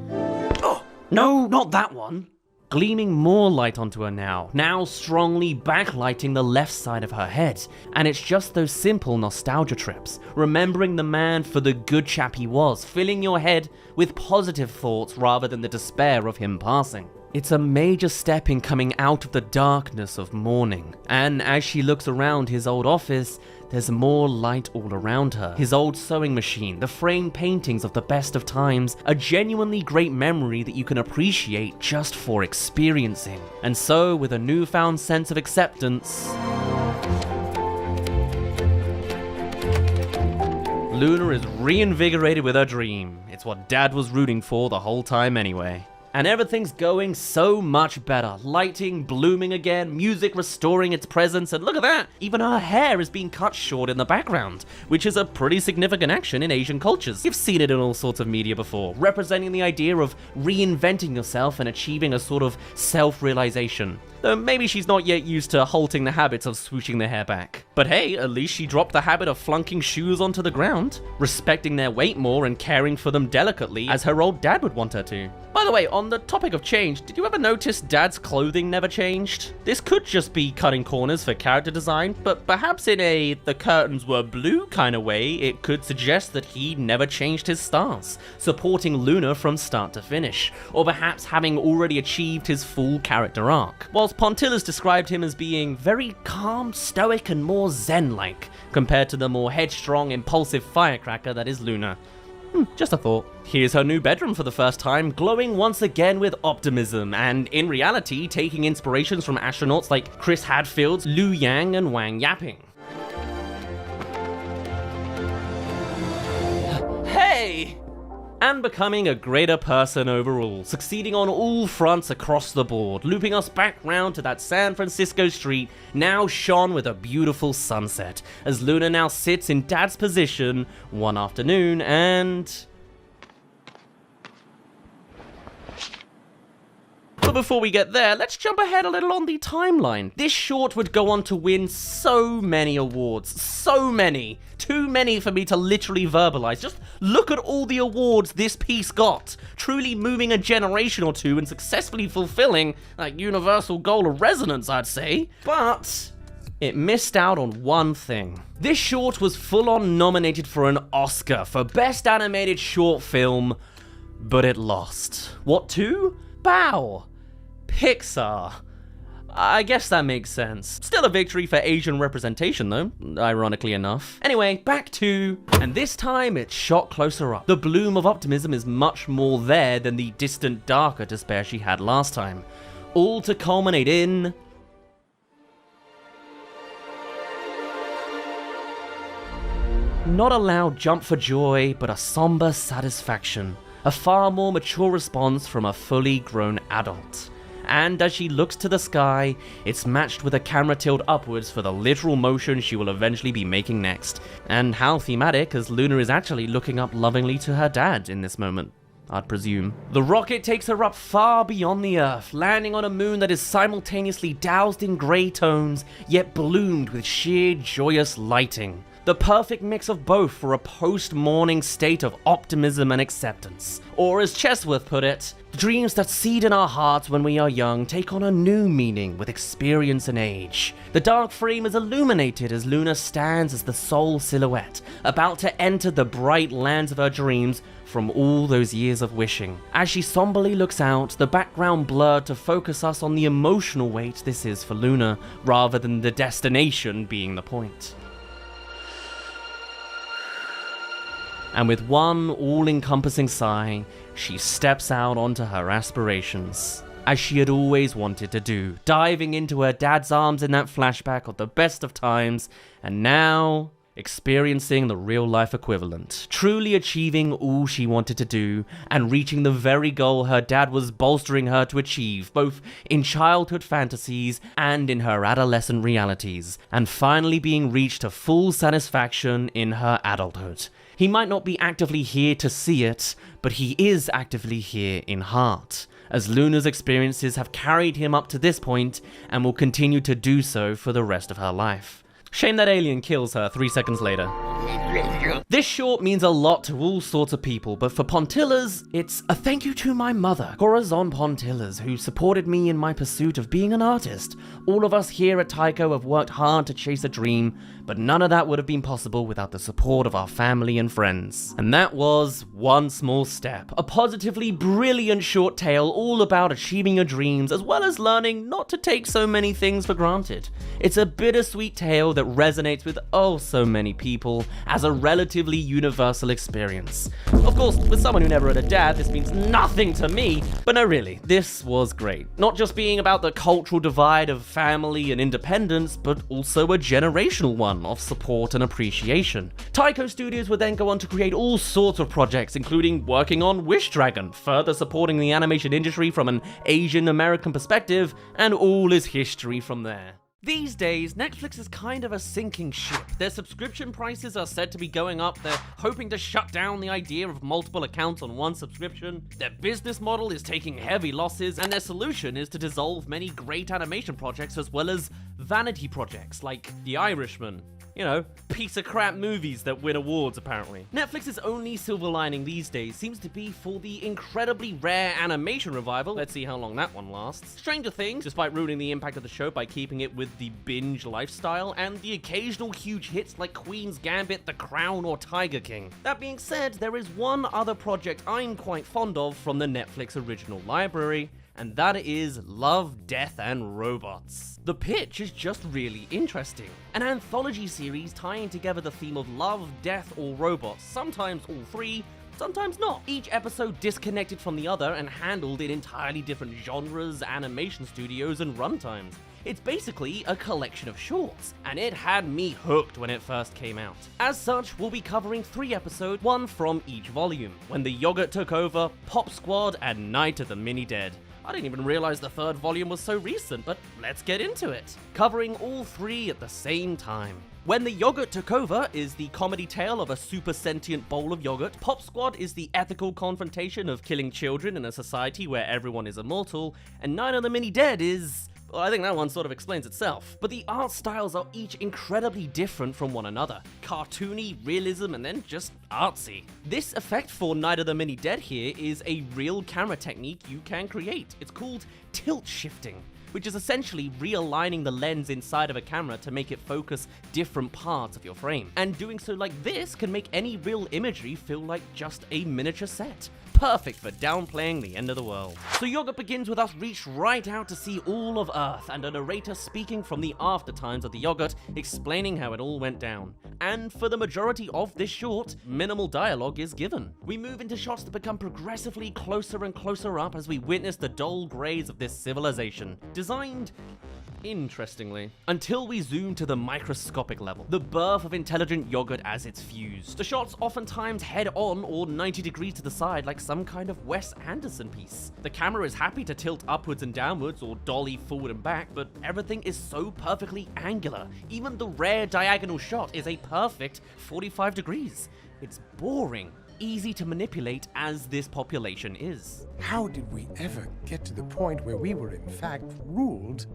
Oh, no, not that one! Gleaming more light onto her now strongly backlighting the left side of her head. And it's just those simple nostalgia trips, remembering the man for the good chap he was, filling your head with positive thoughts rather than the despair of him passing. It's a major step in coming out of the darkness of mourning, and as she looks around his old office, there's more light all around her. His old sewing machine, the framed paintings of the best of times, a genuinely great memory that you can appreciate just for experiencing. And so, with a newfound sense of acceptance, Luna is reinvigorated with her dream. It's what Dad was rooting for the whole time anyway. And everything's going so much better. Lighting blooming again, music restoring its presence, and look at that! Even her hair is being cut short in the background, which is a pretty significant action in Asian cultures. You've seen it in all sorts of media before, representing the idea of reinventing yourself and achieving a sort of self-realization. Though maybe she's not yet used to halting the habits of swooshing their hair back. But hey, at least she dropped the habit of flunking shoes onto the ground, respecting their weight more and caring for them delicately as her old dad would want her to. By the way, on the topic of change, did you ever notice Dad's clothing never changed? This could just be cutting corners for character design, but perhaps in a the curtains were blue kind of way, it could suggest that he never changed his stance, supporting Luna from start to finish, or perhaps having already achieved his full character arc. Whilst Pontilla's described him as being very calm, stoic, and more zen-like, compared to the more headstrong, impulsive firecracker that is Luna. Just a thought. Here's her new bedroom for the first time, glowing once again with optimism, and in reality, taking inspirations from astronauts like Chris Hadfield's Liu Yang and Wang Yaping. Hey! And becoming a greater person overall, succeeding on all fronts across the board, looping us back round to that San Francisco street, now shone with a beautiful sunset, as Luna now sits in Dad's position one afternoon and... But before we get there, let's jump ahead a little on the timeline. This short would go on to win so many awards, so many. Too many for me to literally verbalize. Just look at all the awards this piece got. Truly moving a generation or two and successfully fulfilling that universal goal of resonance, I'd say. But it missed out on one thing. This short was full-on nominated for an Oscar for Best Animated Short Film, but it lost. What to? Bow! Pixar. I guess that makes sense. Still a victory for Asian representation though, ironically enough. Anyway, back to... And this time it's shot closer up. The bloom of optimism is much more there than the distant, darker despair she had last time. All to culminate in... Not a loud jump for joy, but a somber satisfaction. A far more mature response from a fully grown adult. And as she looks to the sky, it's matched with a camera tilt upwards for the literal motion she will eventually be making next. And how thematic, as Luna is actually looking up lovingly to her dad in this moment, I'd presume. The rocket takes her up far beyond the Earth, landing on a moon that is simultaneously doused in grey tones, yet bloomed with sheer joyous lighting. The perfect mix of both for a post-morning state of optimism and acceptance. Or as Chesworth put it, dreams that seed in our hearts when we are young take on a new meaning with experience and age. The dark frame is illuminated as Luna stands as the sole silhouette, about to enter the bright lands of her dreams from all those years of wishing. As she somberly looks out, the background blurred to focus us on the emotional weight this is for Luna, rather than the destination being the point. And with one all-encompassing sigh, she steps out onto her aspirations. as she had always wanted to do, diving into her dad's arms in that flashback of the best of times, and now experiencing the real-life equivalent, truly achieving all she wanted to do, and reaching the very goal her dad was bolstering her to achieve, both in childhood fantasies and in her adolescent realities, and finally being reached to full satisfaction in her adulthood. He might not be actively here to see it, but he is actively here in heart, as Luna's experiences have carried him up to this point, and will continue to do so for the rest of her life. Shame that alien kills her 3 seconds later. This short means a lot to all sorts of people, but for Pontillas, it's a thank you to my mother, Corazon Pontillas, who supported me in my pursuit of being an artist. All of us here at Tycho have worked hard to chase a dream, but none of that would have been possible without the support of our family and friends. And that was One Small Step, a positively brilliant short tale all about achieving your dreams, as well as learning not to take so many things for granted. It's a bittersweet tale that resonates with oh so many people as a relatively universal experience. Of course, with someone who never had a dad, this means nothing to me, but no really, this was great. Not just being about the cultural divide of family and independence, but also a generational one of support and appreciation. Tycho Studios would then go on to create all sorts of projects, including working on Wish Dragon, further supporting the animation industry from an Asian American perspective, and all is history from there. These days, Netflix is kind of a sinking ship. Their subscription prices are said to be going up, they're hoping to shut down the idea of multiple accounts on one subscription, their business model is taking heavy losses, and their solution is to dissolve many great animation projects as well as vanity projects like The Irishman. You know, piece of crap movies that win awards, apparently. Netflix's only silver lining these days seems to be for the incredibly rare animation revival. Let's see how long that one lasts. Stranger Things, despite ruining the impact of the show by keeping it with the binge lifestyle, and the occasional huge hits like Queen's Gambit, The Crown, or Tiger King. That being said, there is one other project I'm quite fond of from the Netflix original library, and that is Love, Death, and Robots. The pitch is just really interesting. An anthology series tying together the theme of love, death, or robots, sometimes all three, sometimes not. Each episode disconnected from the other and handled in entirely different genres, animation studios, and runtimes. It's basically a collection of shorts, and it had me hooked when it first came out. As such, we'll be covering 3 episodes, one from each volume: When the Yogurt Took Over, Pop Squad, and Night of the Mini-Dead. I didn't even realize the 3rd volume was so recent, but let's get into it. Covering all 3 at the same time. When the Yogurt Took Over is the comedy tale of a super sentient bowl of yogurt. Pop Squad is the ethical confrontation of killing children in a society where everyone is immortal. And Night of the Mini-Dead is... well, I think that one sort of explains itself. But the art styles are each incredibly different from one another. Cartoony, realism, and then just artsy. This effect for Night of the Mini-Dead here is a real camera technique you can create. It's called tilt shifting, which is essentially realigning the lens inside of a camera to make it focus different parts of your frame. And doing so like this can make any real imagery feel like just a miniature set. Perfect for downplaying the end of the world. So Yogurt begins with us reached right out to see all of Earth, and a narrator speaking from the after times of the yogurt, explaining how it all went down. And for the majority of this short, minimal dialogue is given. We move into shots that become progressively closer and closer up as we witness the dull grays of this civilization, designed interestingly, until we zoom to the microscopic level, the birth of intelligent yogurt as it's fused. The shots oftentimes head on or 90 degrees to the side like some kind of Wes Anderson piece. The camera is happy to tilt upwards and downwards or dolly forward and back, but everything is so perfectly angular. Even the rare diagonal shot is a perfect 45 degrees. It's boring, easy to manipulate as this population is. How did we ever get to the point where we were in fact ruled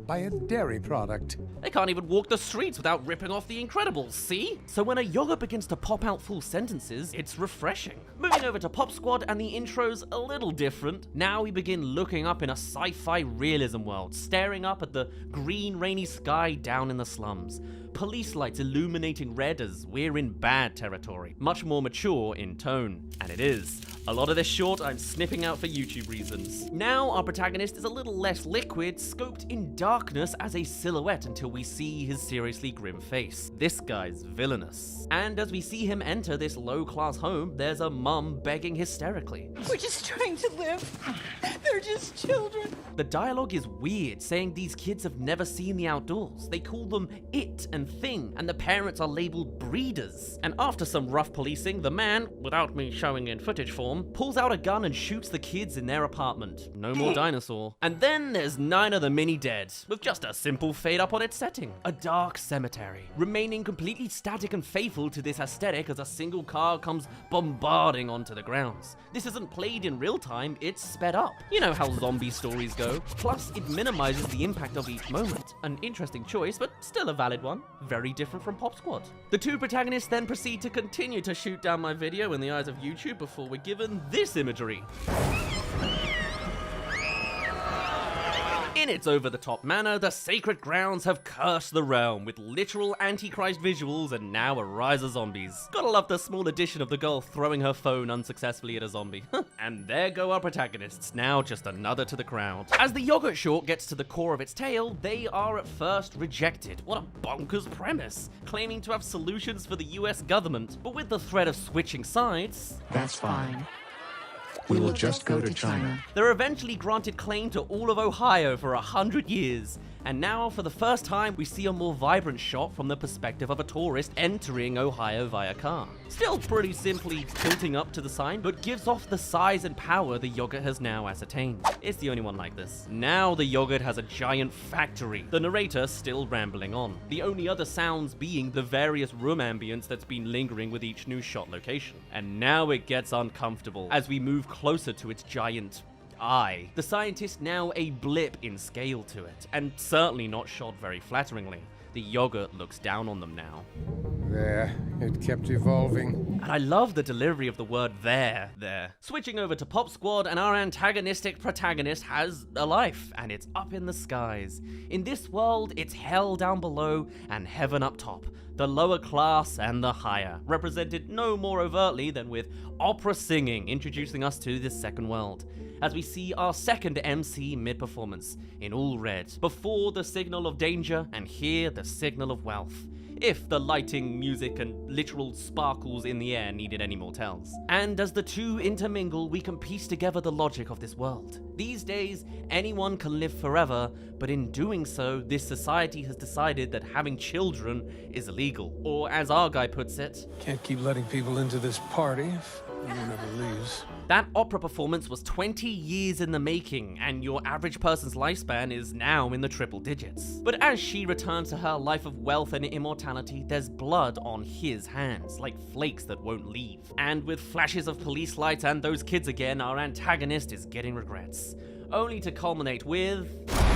by a dairy product? They can't even walk the streets without ripping off The Incredibles, see? So when a yogurt begins to pop out full sentences, it's refreshing. Moving over to Pop Squad, and the intro's a little different. Now we begin looking up in a sci-fi realism world, staring up at the green rainy sky down in the slums. Police lights illuminating red as we're in bad territory, much more mature in tone. And it is. A lot of this short I'm snipping out for YouTube reasons. Now our protagonist is a little less liquid, scoped in darkness as a silhouette until we see his seriously grim face. This guy's villainous. And as we see him enter this low-class home, there's a mum begging hysterically. We're just trying to live. They're just children. The dialogue is weird, saying these kids have never seen the outdoors. They call them it and thing, and the parents are labeled breeders. And after some rough policing, the man, without me showing in footage form, pulls out a gun and shoots the kids in their apartment. No more dinosaur. And then there's Nine of the Mini Dead, with just a simple fade up on its setting. A dark cemetery, remaining completely static and faithful to this aesthetic as a single car comes bombarding onto the grounds. This isn't played in real time, it's sped up. You know how zombie stories go. Plus, it minimizes the impact of each moment. An interesting choice, but still a valid one. Very different from Pop Squad. The two protagonists then proceed to continue to shoot down my video in the eyes of YouTube before we're given this imagery. In its over-the-top manner, the sacred grounds have cursed the realm with literal Antichrist visuals and now a rise of zombies. Gotta love the small addition of the girl throwing her phone unsuccessfully at a zombie. And there go our protagonists, now just another to the crowd. As the yogurt short gets to the core of its tale, they are at first rejected. What a bonkers premise, claiming to have solutions for the US government, but with the threat of switching sides, That's fine. We will just go to China. they're eventually granted claim to all of Ohio for 100 years. And now, for the first time, we see a more vibrant shot from the perspective of a tourist entering Ohio via car. Still pretty simply tilting up to the sign, but gives off the size and power the yogurt has now ascertained. It's the only one like this. Now the yogurt has a giant factory, the narrator still rambling on. The only other sounds being the various room ambience that's been lingering with each new shot location. And now it gets uncomfortable as we move closer to its giant eye. The scientist now a blip in scale to it, and certainly not shot very flatteringly. The yogurt looks down on them now. There, it kept evolving. And I love the delivery of the word there. Switching over to Pop Squad, and our antagonistic protagonist has a life, and it's up in the skies. In this world, it's hell down below and heaven up top. The lower class and the higher, represented no more overtly than with opera singing, introducing us to this second world. As we see our second MC mid-performance, in all red, before the signal of danger, and here the signal of wealth. If the lighting, music, and literal sparkles in the air needed any more tells. And as the two intermingle, we can piece together the logic of this world. These days, anyone can live forever, but in doing so, this society has decided that having children is illegal. Or as our guy puts it, Can't keep letting people into this party if anyone ever leaves. that opera performance was 20 years in the making, and your average person's lifespan is now in the triple digits. But as she returns to her life of wealth and immortality, there's blood on his hands, like flakes that won't leave. And with flashes of police lights and those kids again, our antagonist is getting regrets. Only to culminate with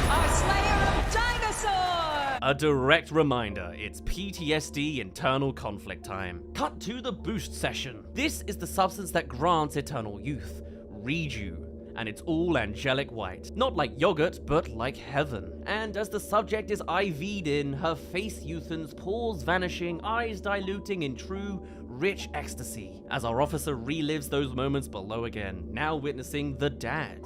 Our slayer of dinosaurs! a direct reminder, it's PTSD internal conflict time. Cut to the boost session. This is the substance that grants eternal youth, Reju, and it's all angelic white. Not like yogurt, but like heaven. And as the subject is IV'd in, her face youthens, pores vanishing, eyes diluting in true, rich ecstasy. As our officer relives those moments below again, now witnessing the dad.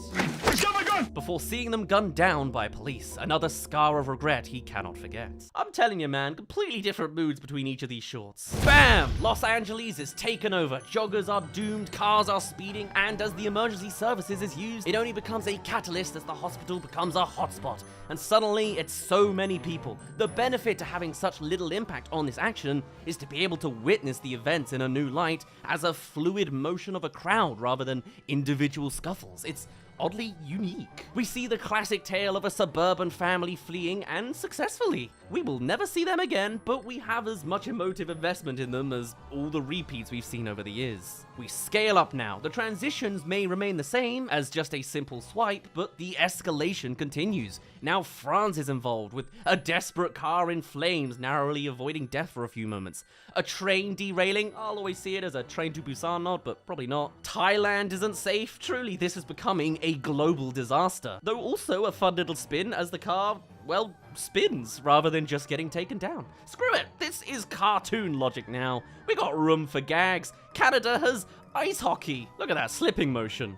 Before seeing them gunned down by police, another scar of regret he cannot forget. I'm telling you, man, completely different moods between each of these shorts. Bam! Los Angeles is taken over, joggers are doomed, cars are speeding, and as the emergency services is used, it only becomes a catalyst as the hospital becomes a hotspot. And suddenly, it's so many people. The benefit to having such little impact on this action is to be able to witness the events in a new light as a fluid motion of a crowd rather than individual scuffles. It's oddly unique. We see the classic tale of a suburban family fleeing, and successfully. We will never see them again, but we have as much emotive investment in them as all the repeats we've seen over the years. We scale up now. The transitions may remain the same as just a simple swipe, but the escalation continues. Now France is involved, with a desperate car in flames, narrowly avoiding death for a few moments. A train derailing, I'll always see it as a Train to Busan nod, but probably not. Thailand isn't safe. Truly, this is becoming a global disaster. Though also a fun little spin as the car, well, spins rather than just getting taken down. Screw it, this is cartoon logic now. We got room for gags. Canada has Ice hockey! Look at that slipping motion.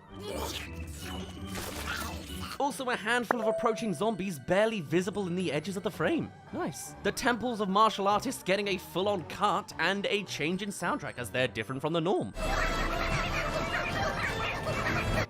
Also a handful of approaching zombies barely visible in the edges of the frame. Nice. The temples of martial artists getting a full-on cut and a change in soundtrack as they're different from the norm.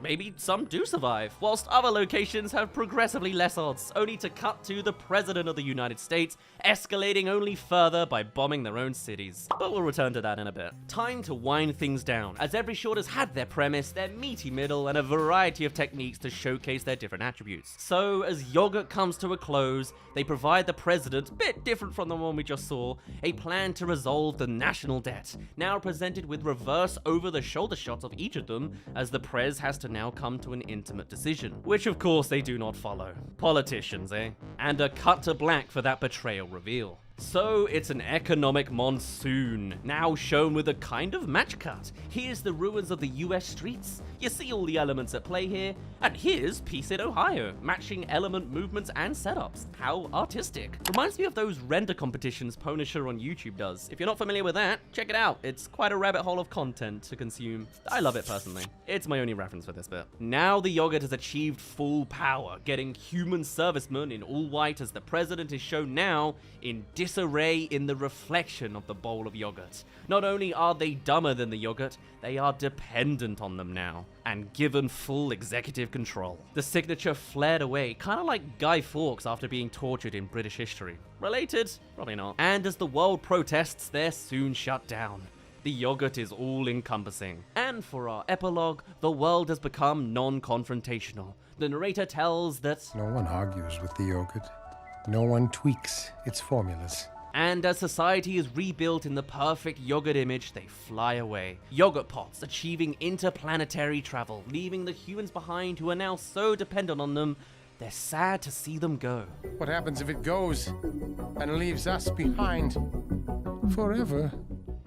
Maybe some do survive, whilst other locations have progressively less odds, only to cut to the President of the United States escalating only further by bombing their own cities. But we'll return to that in a bit. Time to wind things down, as every short has had their premise, their meaty middle, and a variety of techniques to showcase their different attributes. So, as Yogurt comes to a close, they provide the President, a bit different from the one we just saw, a plan to resolve the national debt, now presented with reverse over-the-shoulder shots of each of them, as the Prez has to now come to an intimate decision, which of course they do not follow. Politicians, eh? And a cut to black for that betrayal reveal. So it's an economic monsoon, now shown with a kind of match cut. Here's the ruins of the US streets. You see all the elements at play here. And here's Peace in Ohio, matching element movements and setups. How artistic. Reminds me of those render competitions Punisher on YouTube does. If you're not familiar with that, check it out. It's quite a rabbit hole of content to consume. I love it personally. It's my only reference for this bit. Now the Yogurt has achieved full power, getting human servicemen in all white as the President is shown now in disarray in the reflection of the bowl of yogurt. Not only are they dumber than the yogurt, they are dependent on them now, and given full executive control. The signature flared away, kind of like Guy Fawkes after being tortured in British history. Related? Probably not. And as the world protests, they're soon shut down. The yogurt is all-encompassing. And for our epilogue, the world has become non-confrontational. The narrator tells that No one argues with the yogurt. No one tweaks its formulas. And as society is rebuilt in the perfect yogurt image, they fly away. Yogurt pots achieving interplanetary travel, leaving the humans behind who are now so dependent on them, they're sad to see them go. What happens if it goes and leaves us behind forever?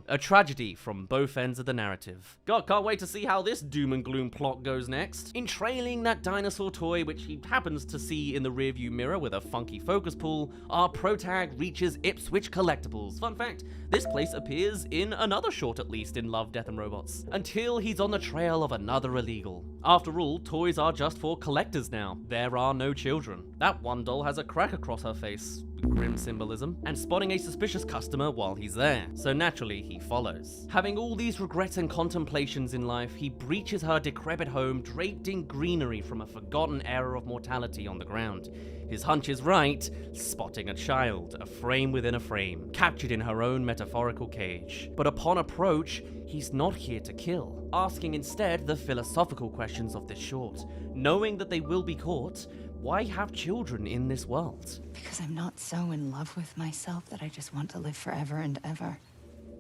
A tragedy from both ends of the narrative. God, can't wait to see how this doom and gloom plot goes next. In trailing that dinosaur toy, which he happens to see in the rearview mirror with a funky focus pull, our protag reaches Ipswich Collectibles. Fun fact, this place appears in another short at least in Love, Death and Robots, until he's on the trail of another illegal. After all, toys are just for collectors now. There are no children. That one doll has a crack across her face. Grim symbolism, and spotting a suspicious customer while he's there, so naturally he follows. Having all these regrets and contemplations in life, he breaches her decrepit home draped in greenery from a forgotten era of mortality on the ground. His hunch is right, spotting a child, a frame within a frame, captured in her own metaphorical cage. But upon approach, he's not here to kill, asking instead the philosophical questions of this short. Knowing that they will be caught, why have children in this world? Because I'm not so in love with myself that I just want to live forever and ever.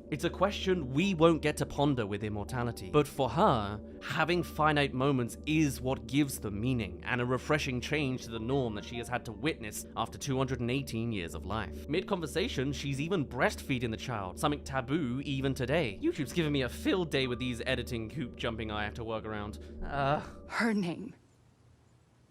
It's a question we won't get to ponder with immortality. But for her, having finite moments is what gives them meaning, and a refreshing change to the norm that she has had to witness after 218 years of life. Mid-conversation, she's even breastfeeding the child, something taboo even today. YouTube's giving me a field day with these editing hoop jumping I have to work around. Her name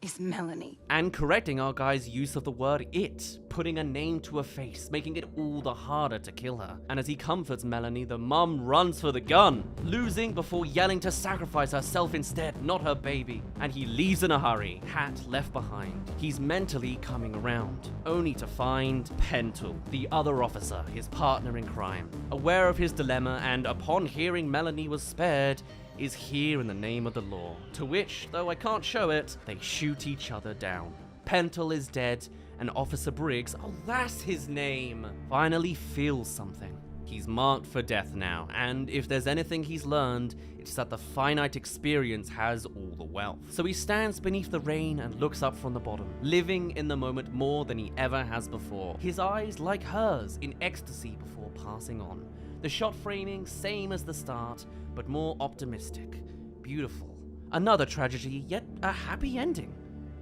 is Melanie. And correcting our guy's use of the word it, putting a name to a face, making it all the harder to kill her. And as he comforts Melanie, the mum runs for the gun, losing before yelling to sacrifice herself instead, not her baby. And he leaves in a hurry, hat left behind. He's mentally coming around, only to find Pentel, the other officer, his partner in crime. Aware of his dilemma, and upon hearing Melanie was spared, is here in the name of the law, to which, though I can't show it, they shoot each other down. Pentel is dead, and Officer Briggs, oh that's his name, finally feels something. He's marked for death now, and if there's anything he's learned, it's that the finite experience has all the wealth. So he stands beneath the rain and looks up from the bottom, living in the moment more than he ever has before. His eyes like hers, in ecstasy before passing on. The shot framing, same as the start, but more optimistic. Beautiful. Another tragedy, yet a happy ending.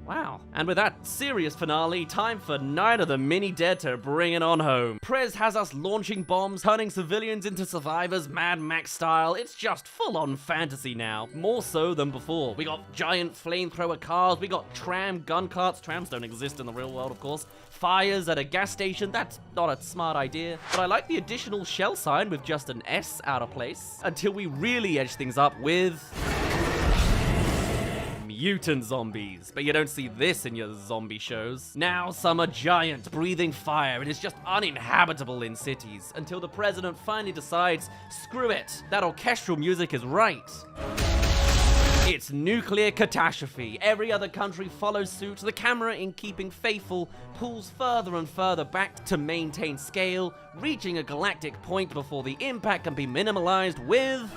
Wow. And with that serious finale, time for Night of the Mini-Dead to bring it on home. Prez has us launching bombs, turning civilians into survivors, Mad Max style. It's just full-on fantasy now, more so than before. We got giant flamethrower cars, we got tram gun carts. Trams don't exist in the real world, of course. Fires at a gas station, that's not a smart idea. But I like the additional shell sign with just an S out of place. Until we really edge things up with mutant zombies, but you don't see this in your zombie shows. Now some are giant, breathing fire, and it's just uninhabitable in cities, until the president finally decides, screw it, that orchestral music is right. It's nuclear catastrophe. Every other country follows suit. The camera, in keeping faithful, pulls further and further back to maintain scale, reaching a galactic point before the impact can be minimalized with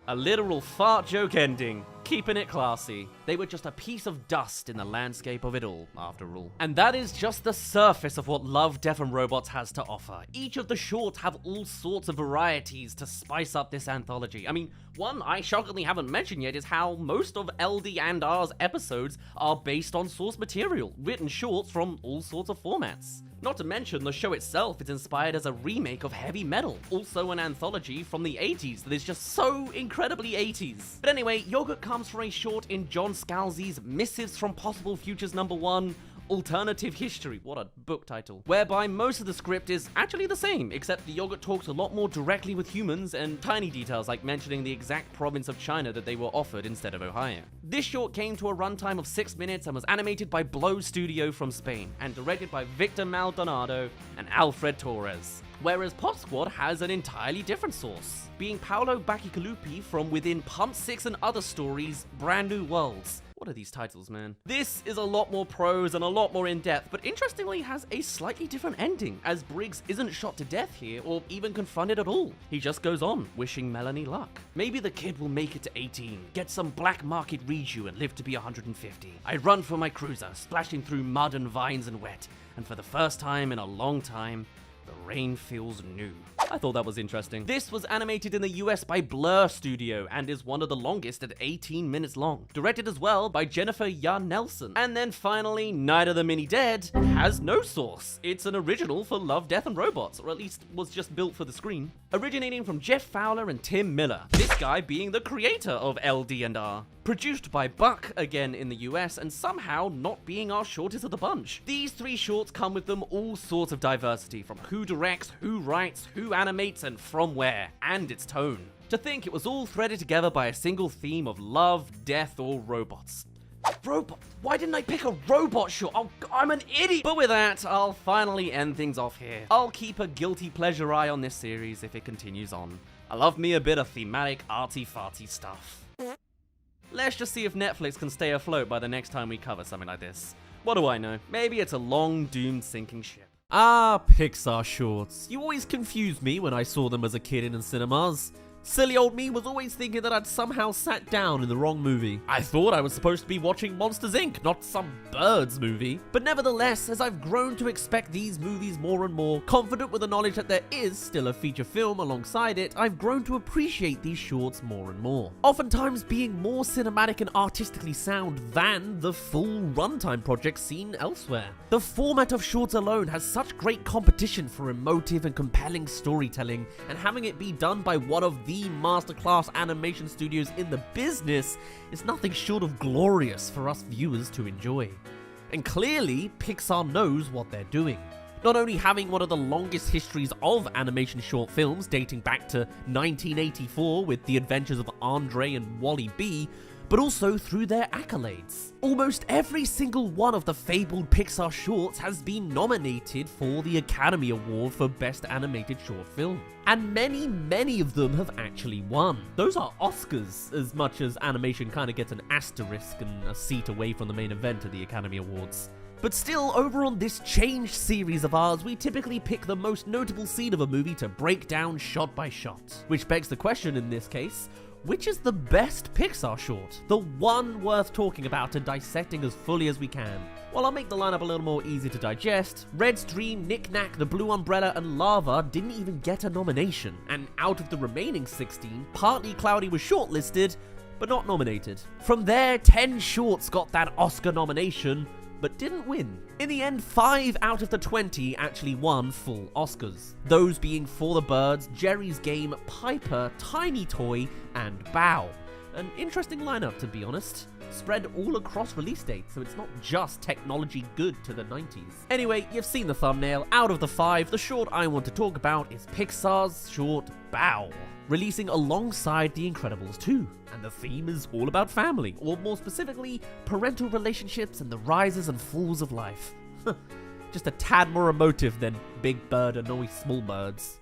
a literal fart joke ending, keeping it classy. They were just a piece of dust in the landscape of it all, after all. And that is just the surface of what Love, Death and Robots has to offer. Each of the shorts have all sorts of varieties to spice up this anthology. I mean, one I shockingly haven't mentioned yet is how most of LD and R's episodes are based on source material, written shorts from all sorts of formats. Not to mention, the show itself is inspired as a remake of Heavy Metal, also an anthology from the 80s that is just so incredibly 80s. But anyway, Yogurt comes from a short in John Scalzi's Missives from Possible Futures #1, Alternative History, what a book title, whereby most of the script is actually the same, except the Yogurt talks a lot more directly with humans and tiny details like mentioning the exact province of China that they were offered instead of Ohio. This short came to a runtime of 6 minutes and was animated by Blow Studio from Spain and directed by Victor Maldonado and Alfred Torres. Whereas Pop Squad has an entirely different source, being Paolo Bacigalupi from Within Pump 6 and Other Stories, Brand New Worlds. What are these titles, man? This is a lot more prose and a lot more in-depth, but interestingly has a slightly different ending, as Briggs isn't shot to death here or even confronted at all. He just goes on, wishing Melanie luck. Maybe the kid will make it to 18, get some black market reju and live to be 150. I run for my cruiser, splashing through mud and vines and wet, and for the first time in a long time, the rain feels new. I thought that was interesting. This was animated in the US by Blur Studio and is one of the longest at 18 minutes long. Directed as well by Jennifer Yarn Nelson. And then finally, Night of the Mini-Dead has no source. It's an original for Love, Death and Robots, or at least was just built for the screen. Originating from Jeff Fowler and Tim Miller. This guy being the creator of LD&R. Produced by Buck, again in the US, and somehow not being our shortest of the bunch. These 3 shorts come with them all sorts of diversity, from who directs, who writes, who animates, and from where, and its tone. To think it was all threaded together by a single theme of love, death, or robots. Robot? Why didn't I pick a robot short? Oh, I'm an idiot! But with that, I'll finally end things off here. I'll keep a guilty pleasure eye on this series if it continues on. I love me a bit of thematic, arty-farty stuff. Let's just see if Netflix can stay afloat by the next time we cover something like this. What do I know? Maybe it's a long, doomed sinking ship. Ah, Pixar shorts. You always confused me when I saw them as a kid in the cinemas. Silly old me was always thinking that I'd somehow sat down in the wrong movie. I thought I was supposed to be watching Monsters Inc., not some birds movie. But nevertheless, as I've grown to expect these movies more and more, confident with the knowledge that there is still a feature film alongside it, I've grown to appreciate these shorts more and more. Oftentimes being more cinematic and artistically sound than the full runtime projects seen elsewhere. The format of shorts alone has such great competition for emotive and compelling storytelling, and having it be done by one of the masterclass animation studios in the business is nothing short of glorious for us viewers to enjoy. And clearly, Pixar knows what they're doing. Not only having one of the longest histories of animation short films dating back to 1984 with The Adventures of Andre and Wally B, but also through their accolades. Almost every single one of the fabled Pixar shorts has been nominated for the Academy Award for Best Animated Short Film. And many of them have actually won. Those are Oscars, as much as animation kind of gets an asterisk and a seat away from the main event of the Academy Awards. But still, over on this changed series of ours, we typically pick the most notable scene of a movie to break down shot by shot. Which begs the question in this case, which is the best Pixar short? The one worth talking about and dissecting as fully as we can. While I'll make the lineup a little more easy to digest, Red's Dream, Knick Knack, The Blue Umbrella, and Lava didn't even get a nomination. And out of the remaining 16, Partly Cloudy was shortlisted, but not nominated. From there, 10 shorts got that Oscar nomination, but didn't win. In the end, 5 out of the 20 actually won full Oscars. Those being For the Birds, Jerry's Game, Piper, Tiny Toy, and Bow. An interesting lineup, to be honest. Spread all across release dates, so it's not just technology good to the 90s. Anyway, you've seen the thumbnail. Out of the 5, the short I want to talk about is Pixar's short Bow, releasing alongside The Incredibles 2. And the theme is all about family, or more specifically, parental relationships and the rises and falls of life. Just a tad more emotive than Big Bird annoys small birds.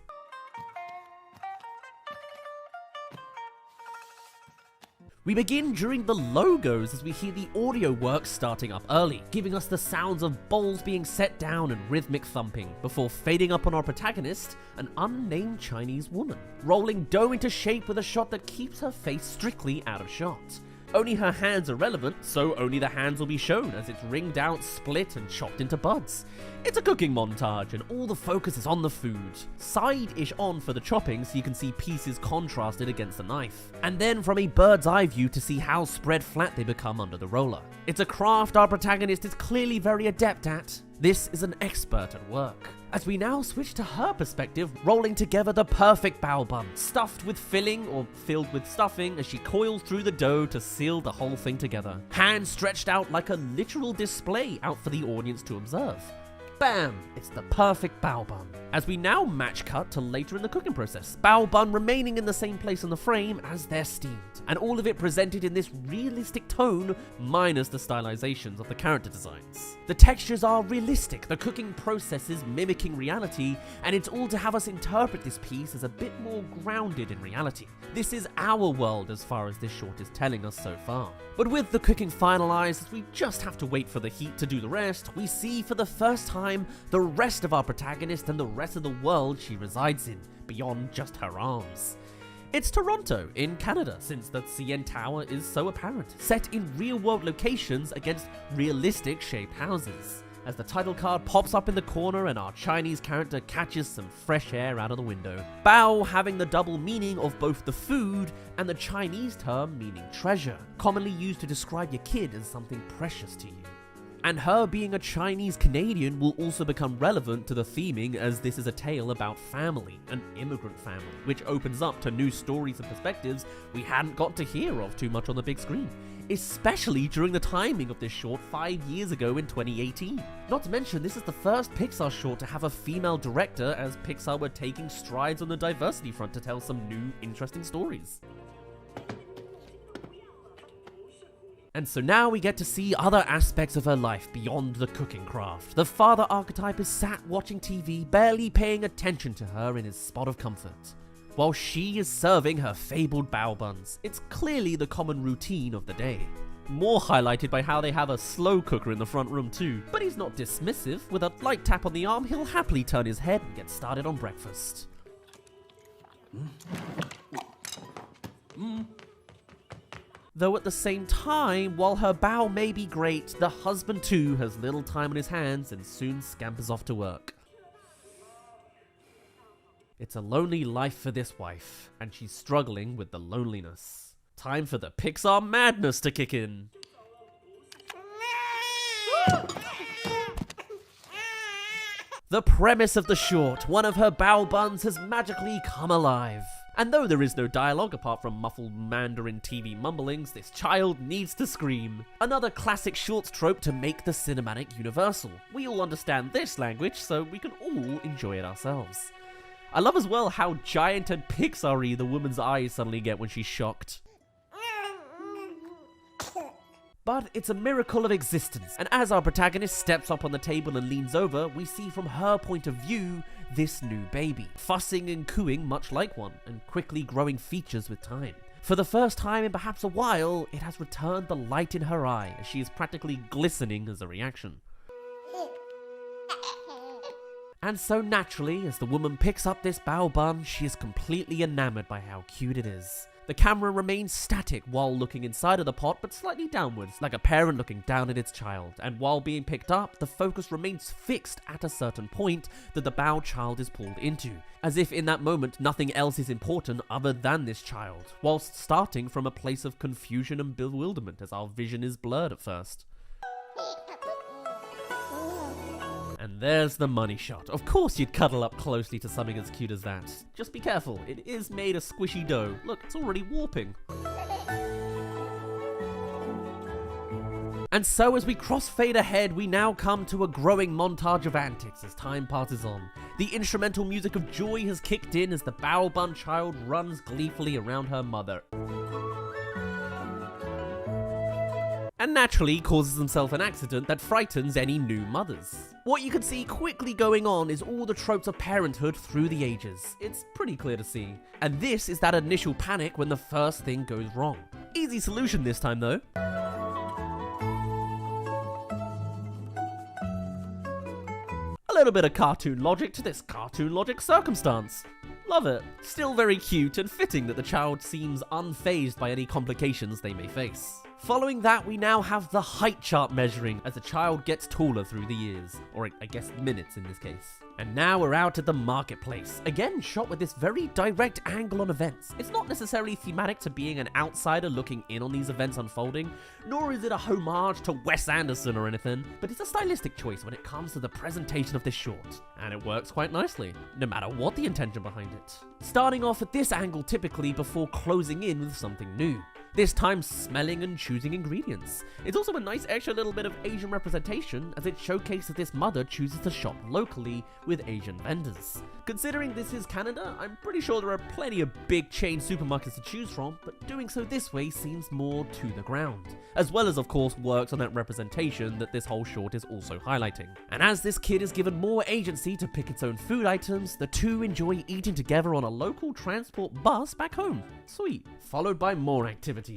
We begin during the logos as we hear the audio work starting up early, giving us the sounds of bowls being set down and rhythmic thumping, before fading up on our protagonist, an unnamed Chinese woman, rolling dough into shape with a shot that keeps her face strictly out of shot. Only her hands are relevant, so only the hands will be shown as it's ringed out, split, and chopped into buds. It's a cooking montage, and all the focus is on the food. Side-ish on for the chopping so you can see pieces contrasted against the knife. And then from a bird's eye view to see how spread flat they become under the roller. It's a craft our protagonist is clearly very adept at. This is an expert at work. As we now switch to her perspective, rolling together the perfect bao bun, stuffed with filling or filled with stuffing as she coils through the dough to seal the whole thing together. Hands stretched out like a literal display out for the audience to observe. Bam! It's the perfect bao bun. As we now match cut to later in the cooking process, bao bun remaining in the same place in the frame as they're steamed, and all of it presented in this realistic tone, minus the stylizations of the character designs. The textures are realistic, the cooking process is mimicking reality, and it's all to have us interpret this piece as a bit more grounded in reality. This is our world as far as this short is telling us so far. But with the cooking finalized, as we just have to wait for the heat to do the rest, we see for the first time the rest of our protagonist and the rest of the world she resides in, beyond just her arms. It's Toronto, in Canada, since the CN Tower is so apparent, set in real-world locations against realistic-shaped houses. As the title card pops up in the corner and our Chinese character catches some fresh air out of the window. Bao having the double meaning of both the food and the Chinese term meaning treasure, commonly used to describe your kid as something precious to you. And her being a Chinese Canadian will also become relevant to the theming, as this is a tale about family, an immigrant family, which opens up to new stories and perspectives we hadn't got to hear of too much on the big screen, especially during the timing of this short 5 years ago in 2018. Not to mention, this is the first Pixar short to have a female director, as Pixar were taking strides on the diversity front to tell some new, interesting stories. And so now we get to see other aspects of her life beyond the cooking craft. The father archetype is sat watching TV, barely paying attention to her in his spot of comfort, while she is serving her fabled bao buns. It's clearly the common routine of the day. More highlighted by how they have a slow cooker in the front room too. But he's not dismissive. With a light tap on the arm, he'll happily turn his head and get started on breakfast. Though at the same time, while her bao may be great, the husband too has little time on his hands and soon scampers off to work. It's a lonely life for this wife, and she's struggling with the loneliness. Time for the Pixar madness to kick in. The premise of the short, one of her bao buns has magically come alive. And though there is no dialogue apart from muffled Mandarin TV mumblings, this child needs to scream. Another classic shorts trope to make the cinematic universal. We all understand this language, so we can all enjoy it ourselves. I love as well how giant and Pixar-y the woman's eyes suddenly get when she's shocked. But it's a miracle of existence, and as our protagonist steps up on the table and leans over, we see from her point of view this new baby, fussing and cooing much like one, and quickly growing features with time. For the first time in perhaps a while, it has returned the light in her eye, as she is practically glistening as a reaction. And so naturally, as the woman picks up this bao bun, she is completely enamored by how cute it is. The camera remains static while looking inside of the pot, but slightly downwards, like a parent looking down at its child. And while being picked up, the focus remains fixed at a certain point that the bao child is pulled into, as if in that moment nothing else is important other than this child, whilst starting from a place of confusion and bewilderment as our vision is blurred at first. And there's the money shot. Of course you'd cuddle up closely to something as cute as that. Just be careful, it is made of squishy dough. Look, it's already warping. And so as we crossfade ahead, we now come to a growing montage of antics as time passes on. The instrumental music of joy has kicked in as the bao bun child runs gleefully around her mother. And naturally causes himself an accident that frightens any new mothers. What you can see quickly going on is all the tropes of parenthood through the ages. It's pretty clear to see. And this is that initial panic when the first thing goes wrong. Easy solution this time though. A little bit of cartoon logic to this cartoon logic circumstance. Love it. Still very cute and fitting that the child seems unfazed by any complications they may face. Following that, we now have the height chart measuring as the child gets taller through the years, or I guess minutes in this case. And now we're out at the marketplace, again shot with this very direct angle on events. It's not necessarily thematic to being an outsider looking in on these events unfolding, nor is it a homage to Wes Anderson or anything, but it's a stylistic choice when it comes to the presentation of this short. And it works quite nicely, no matter what the intention behind it. Starting off at this angle typically before closing in with something new. This time smelling and choosing ingredients. It's also a nice extra little bit of Asian representation as it showcases this mother chooses to shop locally with Asian vendors. Considering this is Canada, I'm pretty sure there are plenty of big chain supermarkets to choose from, but doing so this way seems more to the ground. As well as of course works on that representation that this whole short is also highlighting. And as this kid is given more agency to pick its own food items, the two enjoy eating together on a local transport bus back home. Sweet. Followed by more activities.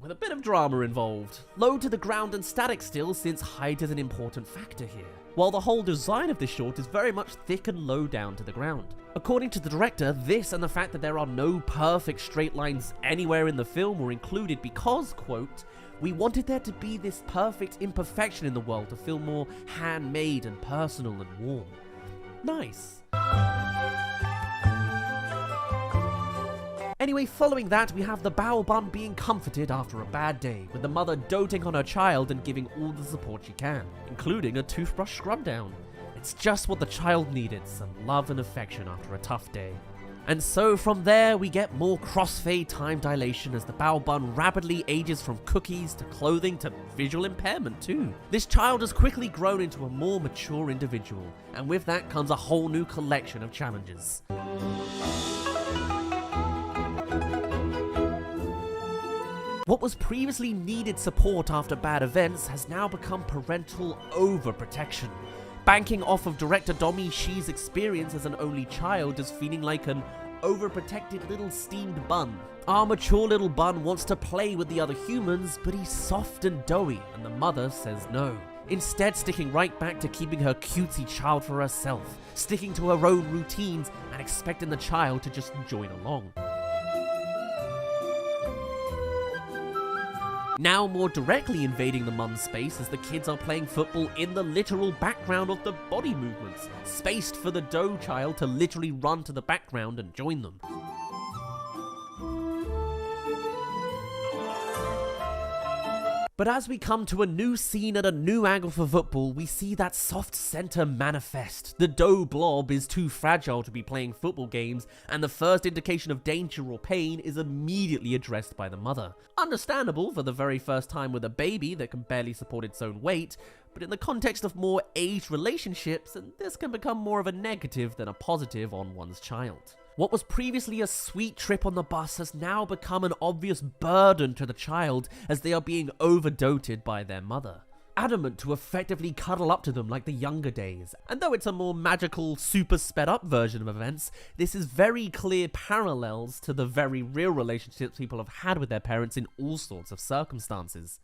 With a bit of drama involved. Low to the ground and static still since height is an important factor here. While the whole design of this short is very much thick and low down to the ground. According to the director, this and the fact that there are no perfect straight lines anywhere in the film were included because, quote, we wanted there to be this perfect imperfection in the world to feel more handmade and personal and warm. Nice. Anyway, following that, we have the bao bun being comforted after a bad day, with the mother doting on her child and giving all the support she can, including a toothbrush scrub down. It's just what the child needed, some love and affection after a tough day. And so from there, we get more crossfade time dilation as the bao bun rapidly ages from cookies to clothing to visual impairment too. This child has quickly grown into a more mature individual, and with that comes a whole new collection of challenges. What was previously needed support after bad events has now become parental overprotection. Banking off of director Domi Shi's experience as an only child is feeling like an overprotected little steamed bun. Our mature little bun wants to play with the other humans, but he's soft and doughy, and the mother says no. Instead sticking right back to keeping her cutesy child for herself, sticking to her own routines, and expecting the child to just join along. Now more directly invading the mum's space as the kids are playing football in the literal background of the body movements, spaced for the dough child to literally run to the background and join them. But as we come to a new scene at a new angle for football, we see that soft center manifest. The dough blob is too fragile to be playing football games, and the first indication of danger or pain is immediately addressed by the mother. Understandable for the very first time with a baby that can barely support its own weight, but in the context of more aged relationships, and this can become more of a negative than a positive on one's child. What was previously a sweet trip on the bus has now become an obvious burden to the child as they are being overdoted by their mother. Adamant to effectively cuddle up to them like the younger days. And though it's a more magical, super sped up version of events, this is very clear parallels to the very real relationships people have had with their parents in all sorts of circumstances.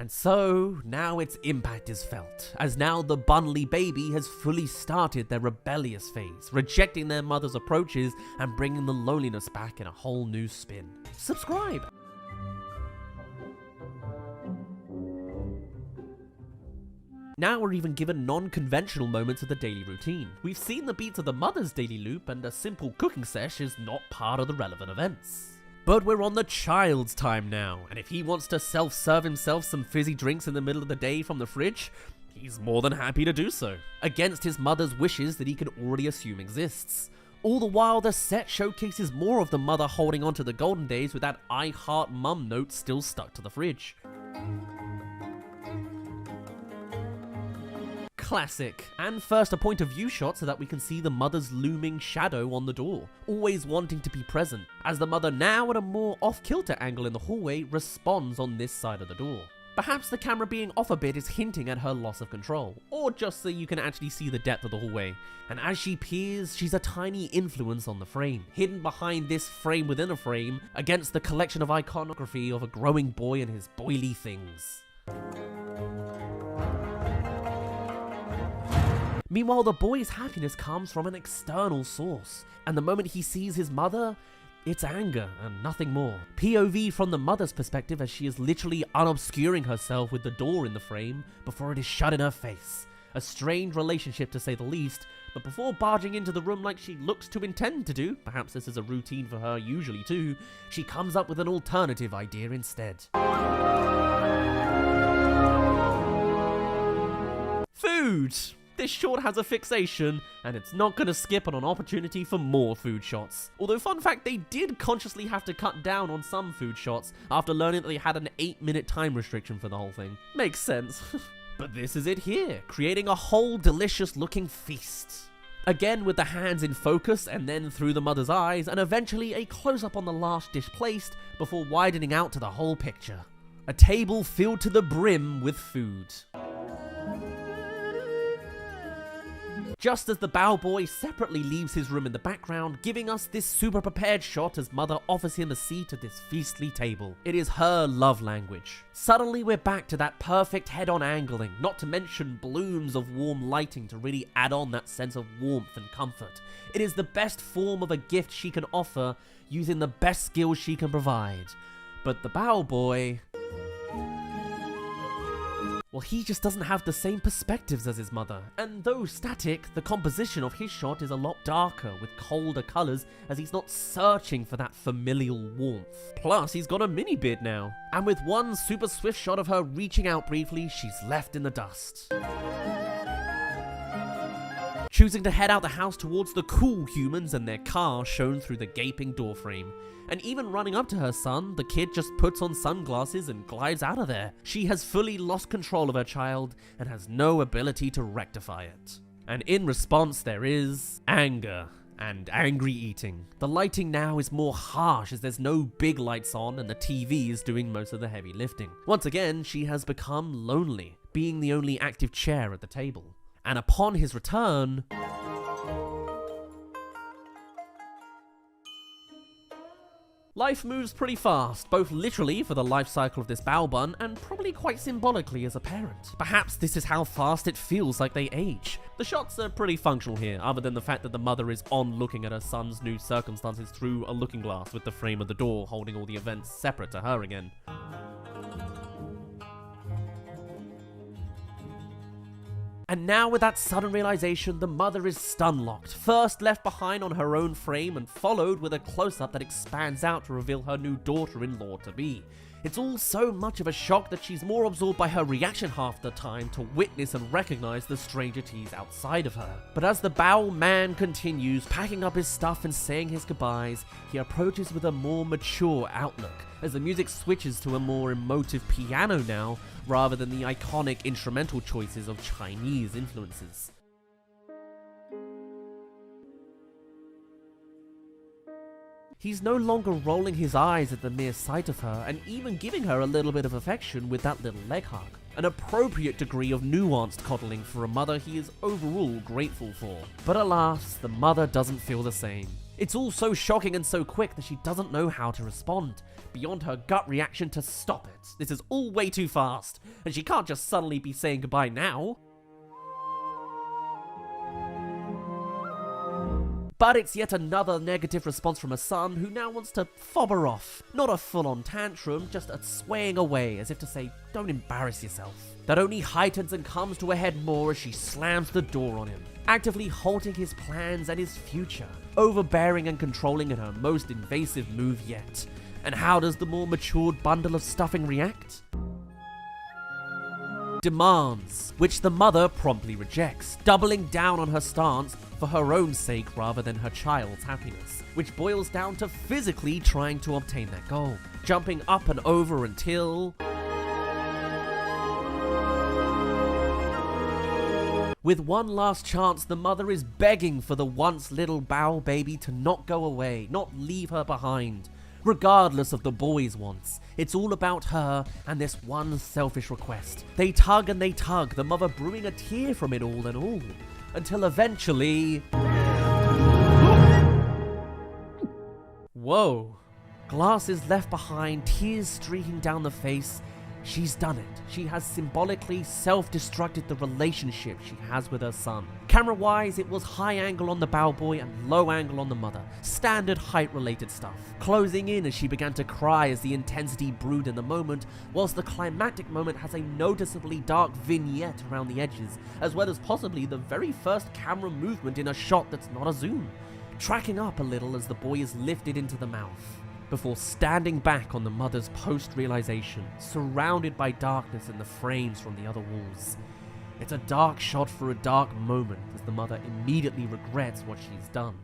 And so, now its impact is felt, as now the Bunley baby has fully started their rebellious phase, rejecting their mother's approaches and bringing the loneliness back in a whole new spin. Subscribe! Now we're even given non-conventional moments of the daily routine. We've seen the beats of the mother's daily loop, and a simple cooking sesh is not part of the relevant events. But we're on the child's time now, and if he wants to self-serve himself some fizzy drinks in the middle of the day from the fridge, he's more than happy to do so, against his mother's wishes that he can already assume exists. All the while, the set showcases more of the mother holding on to the golden days with that "I heart mum" note still stuck to the fridge. Classic. And first a point of view shot so that we can see the mother's looming shadow on the door, always wanting to be present, as the mother, now at a more off-kilter angle in the hallway, responds on this side of the door. Perhaps the camera being off a bit is hinting at her loss of control, or just so you can actually see the depth of the hallway. And as she peers, she's a tiny influence on the frame, hidden behind this frame within a frame, against the collection of iconography of a growing boy and his boily things. Meanwhile, the boy's happiness comes from an external source, and the moment he sees his mother, it's anger and nothing more. POV from the mother's perspective, as she is literally unobscuring herself with the door in the frame before it is shut in her face. A strained relationship to say the least, but before barging into the room like she looks to intend to do, perhaps this is a routine for her usually too, she comes up with an alternative idea instead. Food! This short has a fixation, and it's not going to skip on an opportunity for more food shots. Although, fun fact, they did consciously have to cut down on some food shots after learning that they had an 8-minute time restriction for the whole thing. Makes sense. But this is it here, creating a whole delicious looking feast. Again with the hands in focus and then through the mother's eyes, and eventually a close-up on the last dish placed before widening out to the whole picture. A table filled to the brim with food. Just as the bow boy separately leaves his room in the background, giving us this super prepared shot as mother offers him a seat at this feastly table. It is her love language. Suddenly we're back to that perfect head-on angling, not to mention blooms of warm lighting to really add on that sense of warmth and comfort. It is the best form of a gift she can offer, using the best skills she can provide. But the bow boy... well, he just doesn't have the same perspectives as his mother, and though static, the composition of his shot is a lot darker with colder colours as he's not searching for that familial warmth. Plus, he's got a mini beard now, and with one super swift shot of her reaching out briefly, she's left in the dust. Choosing to head out the house towards the cool humans and their car shown through the gaping doorframe. And even running up to her son, the kid just puts on sunglasses and glides out of there. She has fully lost control of her child and has no ability to rectify it. And in response there is anger and angry eating. The lighting now is more harsh as there's no big lights on and the TV is doing most of the heavy lifting. Once again, she has become lonely, being the only active chair at the table. And upon his return... life moves pretty fast, both literally for the life cycle of this bow bun, and probably quite symbolically as a parent. Perhaps this is how fast it feels like they age. The shots are pretty functional here, other than the fact that the mother is on looking at her son's new circumstances through a looking glass with the frame of the door holding all the events separate to her again. And now with that sudden realization, the mother is stun-locked, first left behind on her own frame and followed with a close-up that expands out to reveal her new daughter-in-law to be. It's all so much of a shock that she's more absorbed by her reaction half the time to witness and recognize the stranger tease outside of her. But as the bow man continues packing up his stuff and saying his goodbyes, he approaches with a more mature outlook, as the music switches to a more emotive piano now, rather than the iconic instrumental choices of Chinese influences. He's no longer rolling his eyes at the mere sight of her, and even giving her a little bit of affection with that little leg hug. an appropriate degree of nuanced coddling for a mother he is overall grateful for. But alas, the mother doesn't feel the same. It's all so shocking and so quick that she doesn't know how to respond, beyond her gut reaction to stop it. This is all way too fast, and she can't just suddenly be saying goodbye now. But it's yet another negative response from her son, who now wants to fob her off. Not a full-on tantrum, just a swaying away, as if to say, don't embarrass yourself. That only heightens and comes to a head more as she slams the door on him, actively halting his plans and his future, overbearing and controlling in her most invasive move yet. And how does the more matured bundle of stuffing react? Demands, which the mother promptly rejects, doubling down on her stance for her own sake rather than her child's happiness, which boils down to physically trying to obtain that goal, jumping up and over until... With one last chance, the mother is begging for the once little Bao baby to not go away, not leave her behind. Regardless of the boy's wants, it's all about her and this one selfish request. They tug and they tug, the mother brewing a tear from it all and all, until eventually... Whoa. Glass is left behind, tears streaking down the face. She's done it. She has symbolically self-destructed the relationship she has with her son. Camera-wise, it was high angle on the Bao boy and low angle on the mother. Standard height-related stuff. Closing in as she began to cry as the intensity brewed in the moment, whilst the climactic moment has a noticeably dark vignette around the edges, as well as possibly the very first camera movement in a shot that's not a zoom. Tracking up a little as the boy is lifted into the mouth, before standing back on the mother's post-realization, surrounded by darkness in the frames from the other walls. It's a dark shot for a dark moment as the mother immediately regrets what she's done.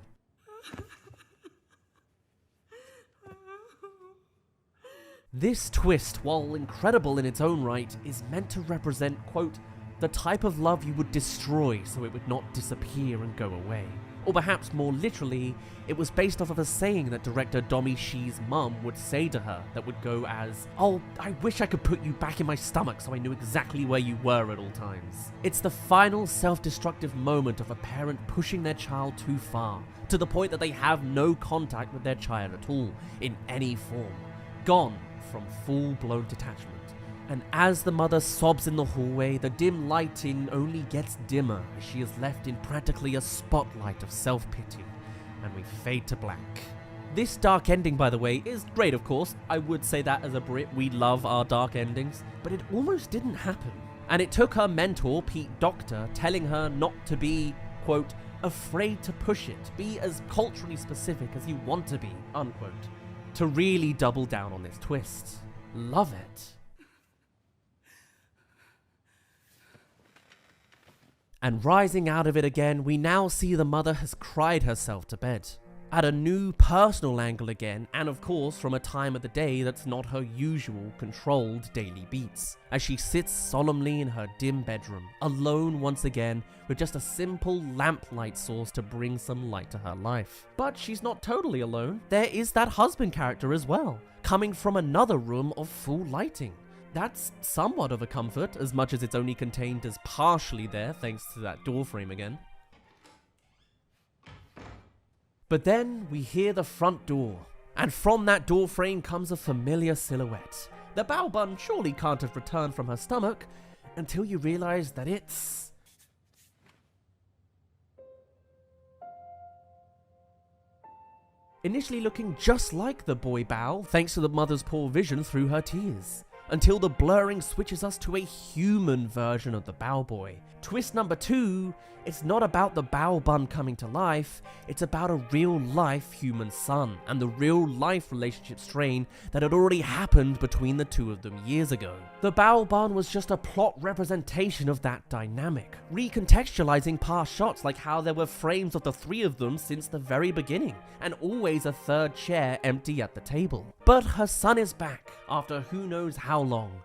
This twist, while incredible in its own right, is meant to represent, quote, the type of love you would destroy so it would not disappear and go away. Or perhaps more literally, it was based off of a saying that director Domi Shi's mum would say to her that would go as, oh, I wish I could put you back in my stomach so I knew exactly where you were at all times. It's the final self-destructive moment of a parent pushing their child too far, to the point that they have no contact with their child at all, in any form. Gone from full-blown detachment. And as the mother sobs in the hallway, the dim lighting only gets dimmer as she is left in practically a spotlight of self-pity, and we fade to black. This dark ending, by the way, is great, of course. I would say that as a Brit, we love our dark endings, but it almost didn't happen. And it took her mentor, Pete Docter, telling her not to be, quote, afraid to push it, be as culturally specific as you want to be, unquote, to really double down on this twist. Love it. And rising out of it again, we now see the mother has cried herself to bed. At a new personal angle again, and of course from a time of the day that's not her usual controlled daily beats, as she sits solemnly in her dim bedroom, alone once again, with just a simple lamplight source to bring some light to her life. But she's not totally alone. There is that husband character as well, coming from another room of full lighting. That's somewhat of a comfort, as much as it's only contained as partially there thanks to that door frame again. But then we hear the front door, and from that door frame comes a familiar silhouette. The Bao bun surely can't have returned from her stomach, until you realize that it's... initially looking just like the boy Bao, thanks to the mother's poor vision through her tears, until the blurring switches us to a human version of the Bao boy. Twist number 2, it's not about the Bao bun coming to life, it's about a real-life human son, and the real-life relationship strain that had already happened between the two of them years ago. The Bao bun was just a plot representation of that dynamic, recontextualizing past shots like how there were frames of the three of them since the very beginning, and always a third chair empty at the table. But her son is back, after who knows how long.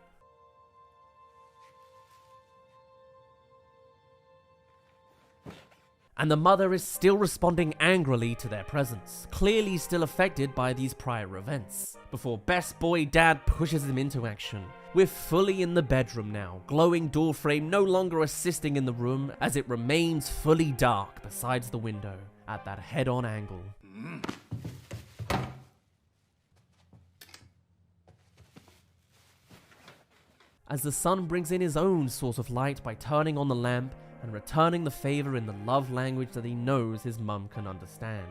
And the mother is still responding angrily to their presence, clearly still affected by these prior events, before best boy dad pushes him into action, We're fully in the bedroom now, glowing doorframe no longer assisting in the room as it remains fully dark besides the window at that head-on angle. As the son brings in his own source of light by turning on the lamp and returning the favor in the love language that he knows his mum can understand.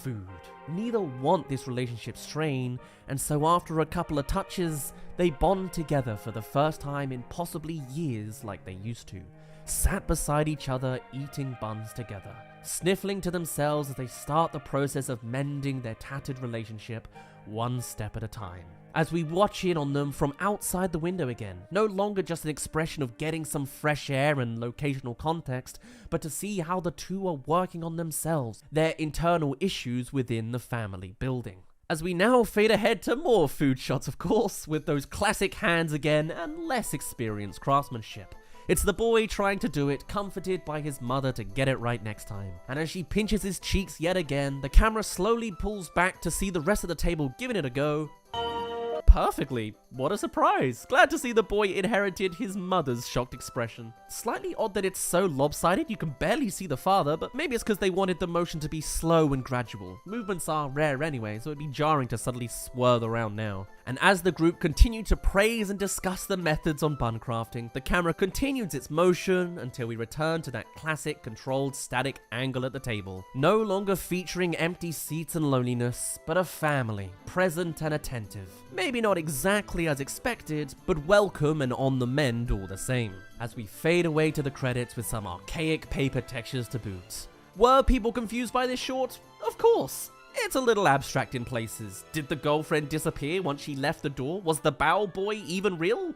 Food. Neither want this relationship strain, and so after a couple of touches, they bond together for the first time in possibly years like they used to, sat beside each other eating buns together, sniffling to themselves as they start the process of mending their tattered relationship one step at a time. As we watch in on them from outside the window again, no longer just an expression of getting some fresh air and locational context, but to see how the two are working on themselves, their internal issues within the family building. As we now fade ahead to more food shots, of course, with those classic hands again and less experienced craftsmanship. It's the boy trying to do it, comforted by his mother to get it right next time. And as she pinches his cheeks yet again, the camera slowly pulls back to see the rest of the table giving it a go. Perfectly. What a surprise. Glad to see the boy inherited his mother's shocked expression. Slightly odd that it's so lopsided you can barely see the father, but maybe it's because they wanted the motion to be slow and gradual. Movements are rare anyway, so it'd be jarring to suddenly swerve around now. And as the group continued to praise and discuss the methods on bun crafting, the camera continues its motion until we return to that classic controlled static angle at the table. No longer featuring empty seats and loneliness, but a family, present and attentive. Maybe not exactly as expected, but welcome and on the mend all the same, as we fade away to the credits with some archaic paper textures to boot. Were people confused by this short? Of course. It's a little abstract in places. Did the girlfriend disappear once she left the door? Was the bow boy even real?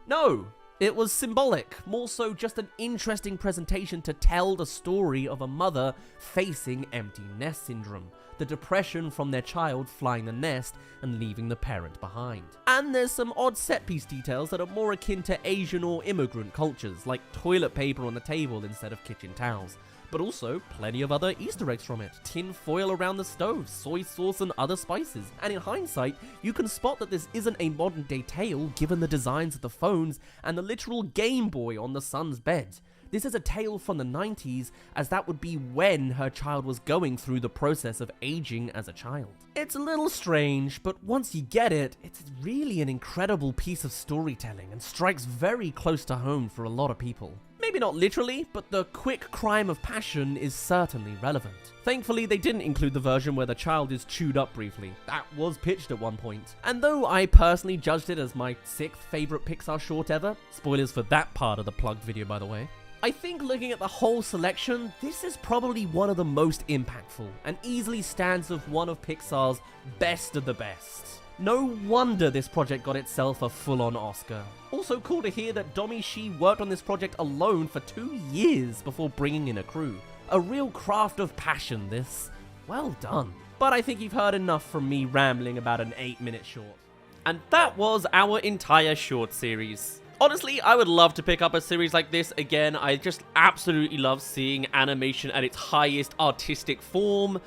No. It was symbolic, more so just an interesting presentation to tell the story of a mother facing empty nest syndrome, the depression from their child flying the nest and leaving the parent behind. And there's some odd set piece details that are more akin to Asian or immigrant cultures, like toilet paper on the table instead of kitchen towels. But also plenty of other Easter eggs from it. Tin foil around the stove, soy sauce and other spices. And in hindsight, you can spot that this isn't a modern day tale given the designs of the phones and the literal Game Boy on the son's bed. This is a tale from the 90s, as that would be when her child was going through the process of aging as a child. It's a little strange, but once you get it, it's really an incredible piece of storytelling and strikes very close to home for a lot of people. Maybe not literally, but the quick crime of passion is certainly relevant. Thankfully, they didn't include the version where the child is chewed up briefly. That was pitched at one point. And though I personally judged it as my 6th favorite Pixar short ever, spoilers for that part of the plugged video by the way, I think looking at the whole selection, this is probably one of the most impactful, and easily stands as one of Pixar's best of the best. No wonder this project got itself a full-on Oscar. Also cool to hear that Domi Shi worked on this project alone for 2 years before bringing in a crew. A real craft of passion, this. Well done. But I think you've heard enough from me rambling about an 8-minute short. And that was our entire short series. Honestly, I would love to pick up a series like this again. I just absolutely love seeing animation at its highest artistic form.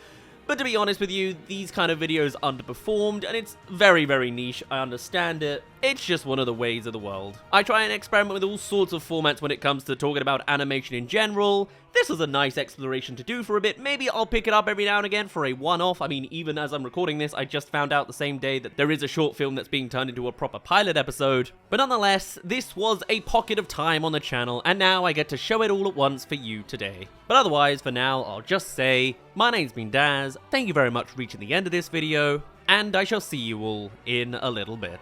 But to be honest with you, these kind of videos underperformed, and it's very, very niche, I understand it. It's just one of the ways of the world. I try and experiment with all sorts of formats when it comes to talking about animation in general. This was a nice exploration to do for a bit. Maybe I'll pick it up every now and again for a one-off. I mean, even as I'm recording this, I just found out the same day that there is a short film that's being turned into a proper pilot episode. But nonetheless, this was a pocket of time on the channel, and now I get to show it all at once for you today. But otherwise, for now, I'll just say, my name's been Daz, thank you very much for reaching the end of this video, and I shall see you all in a little bit.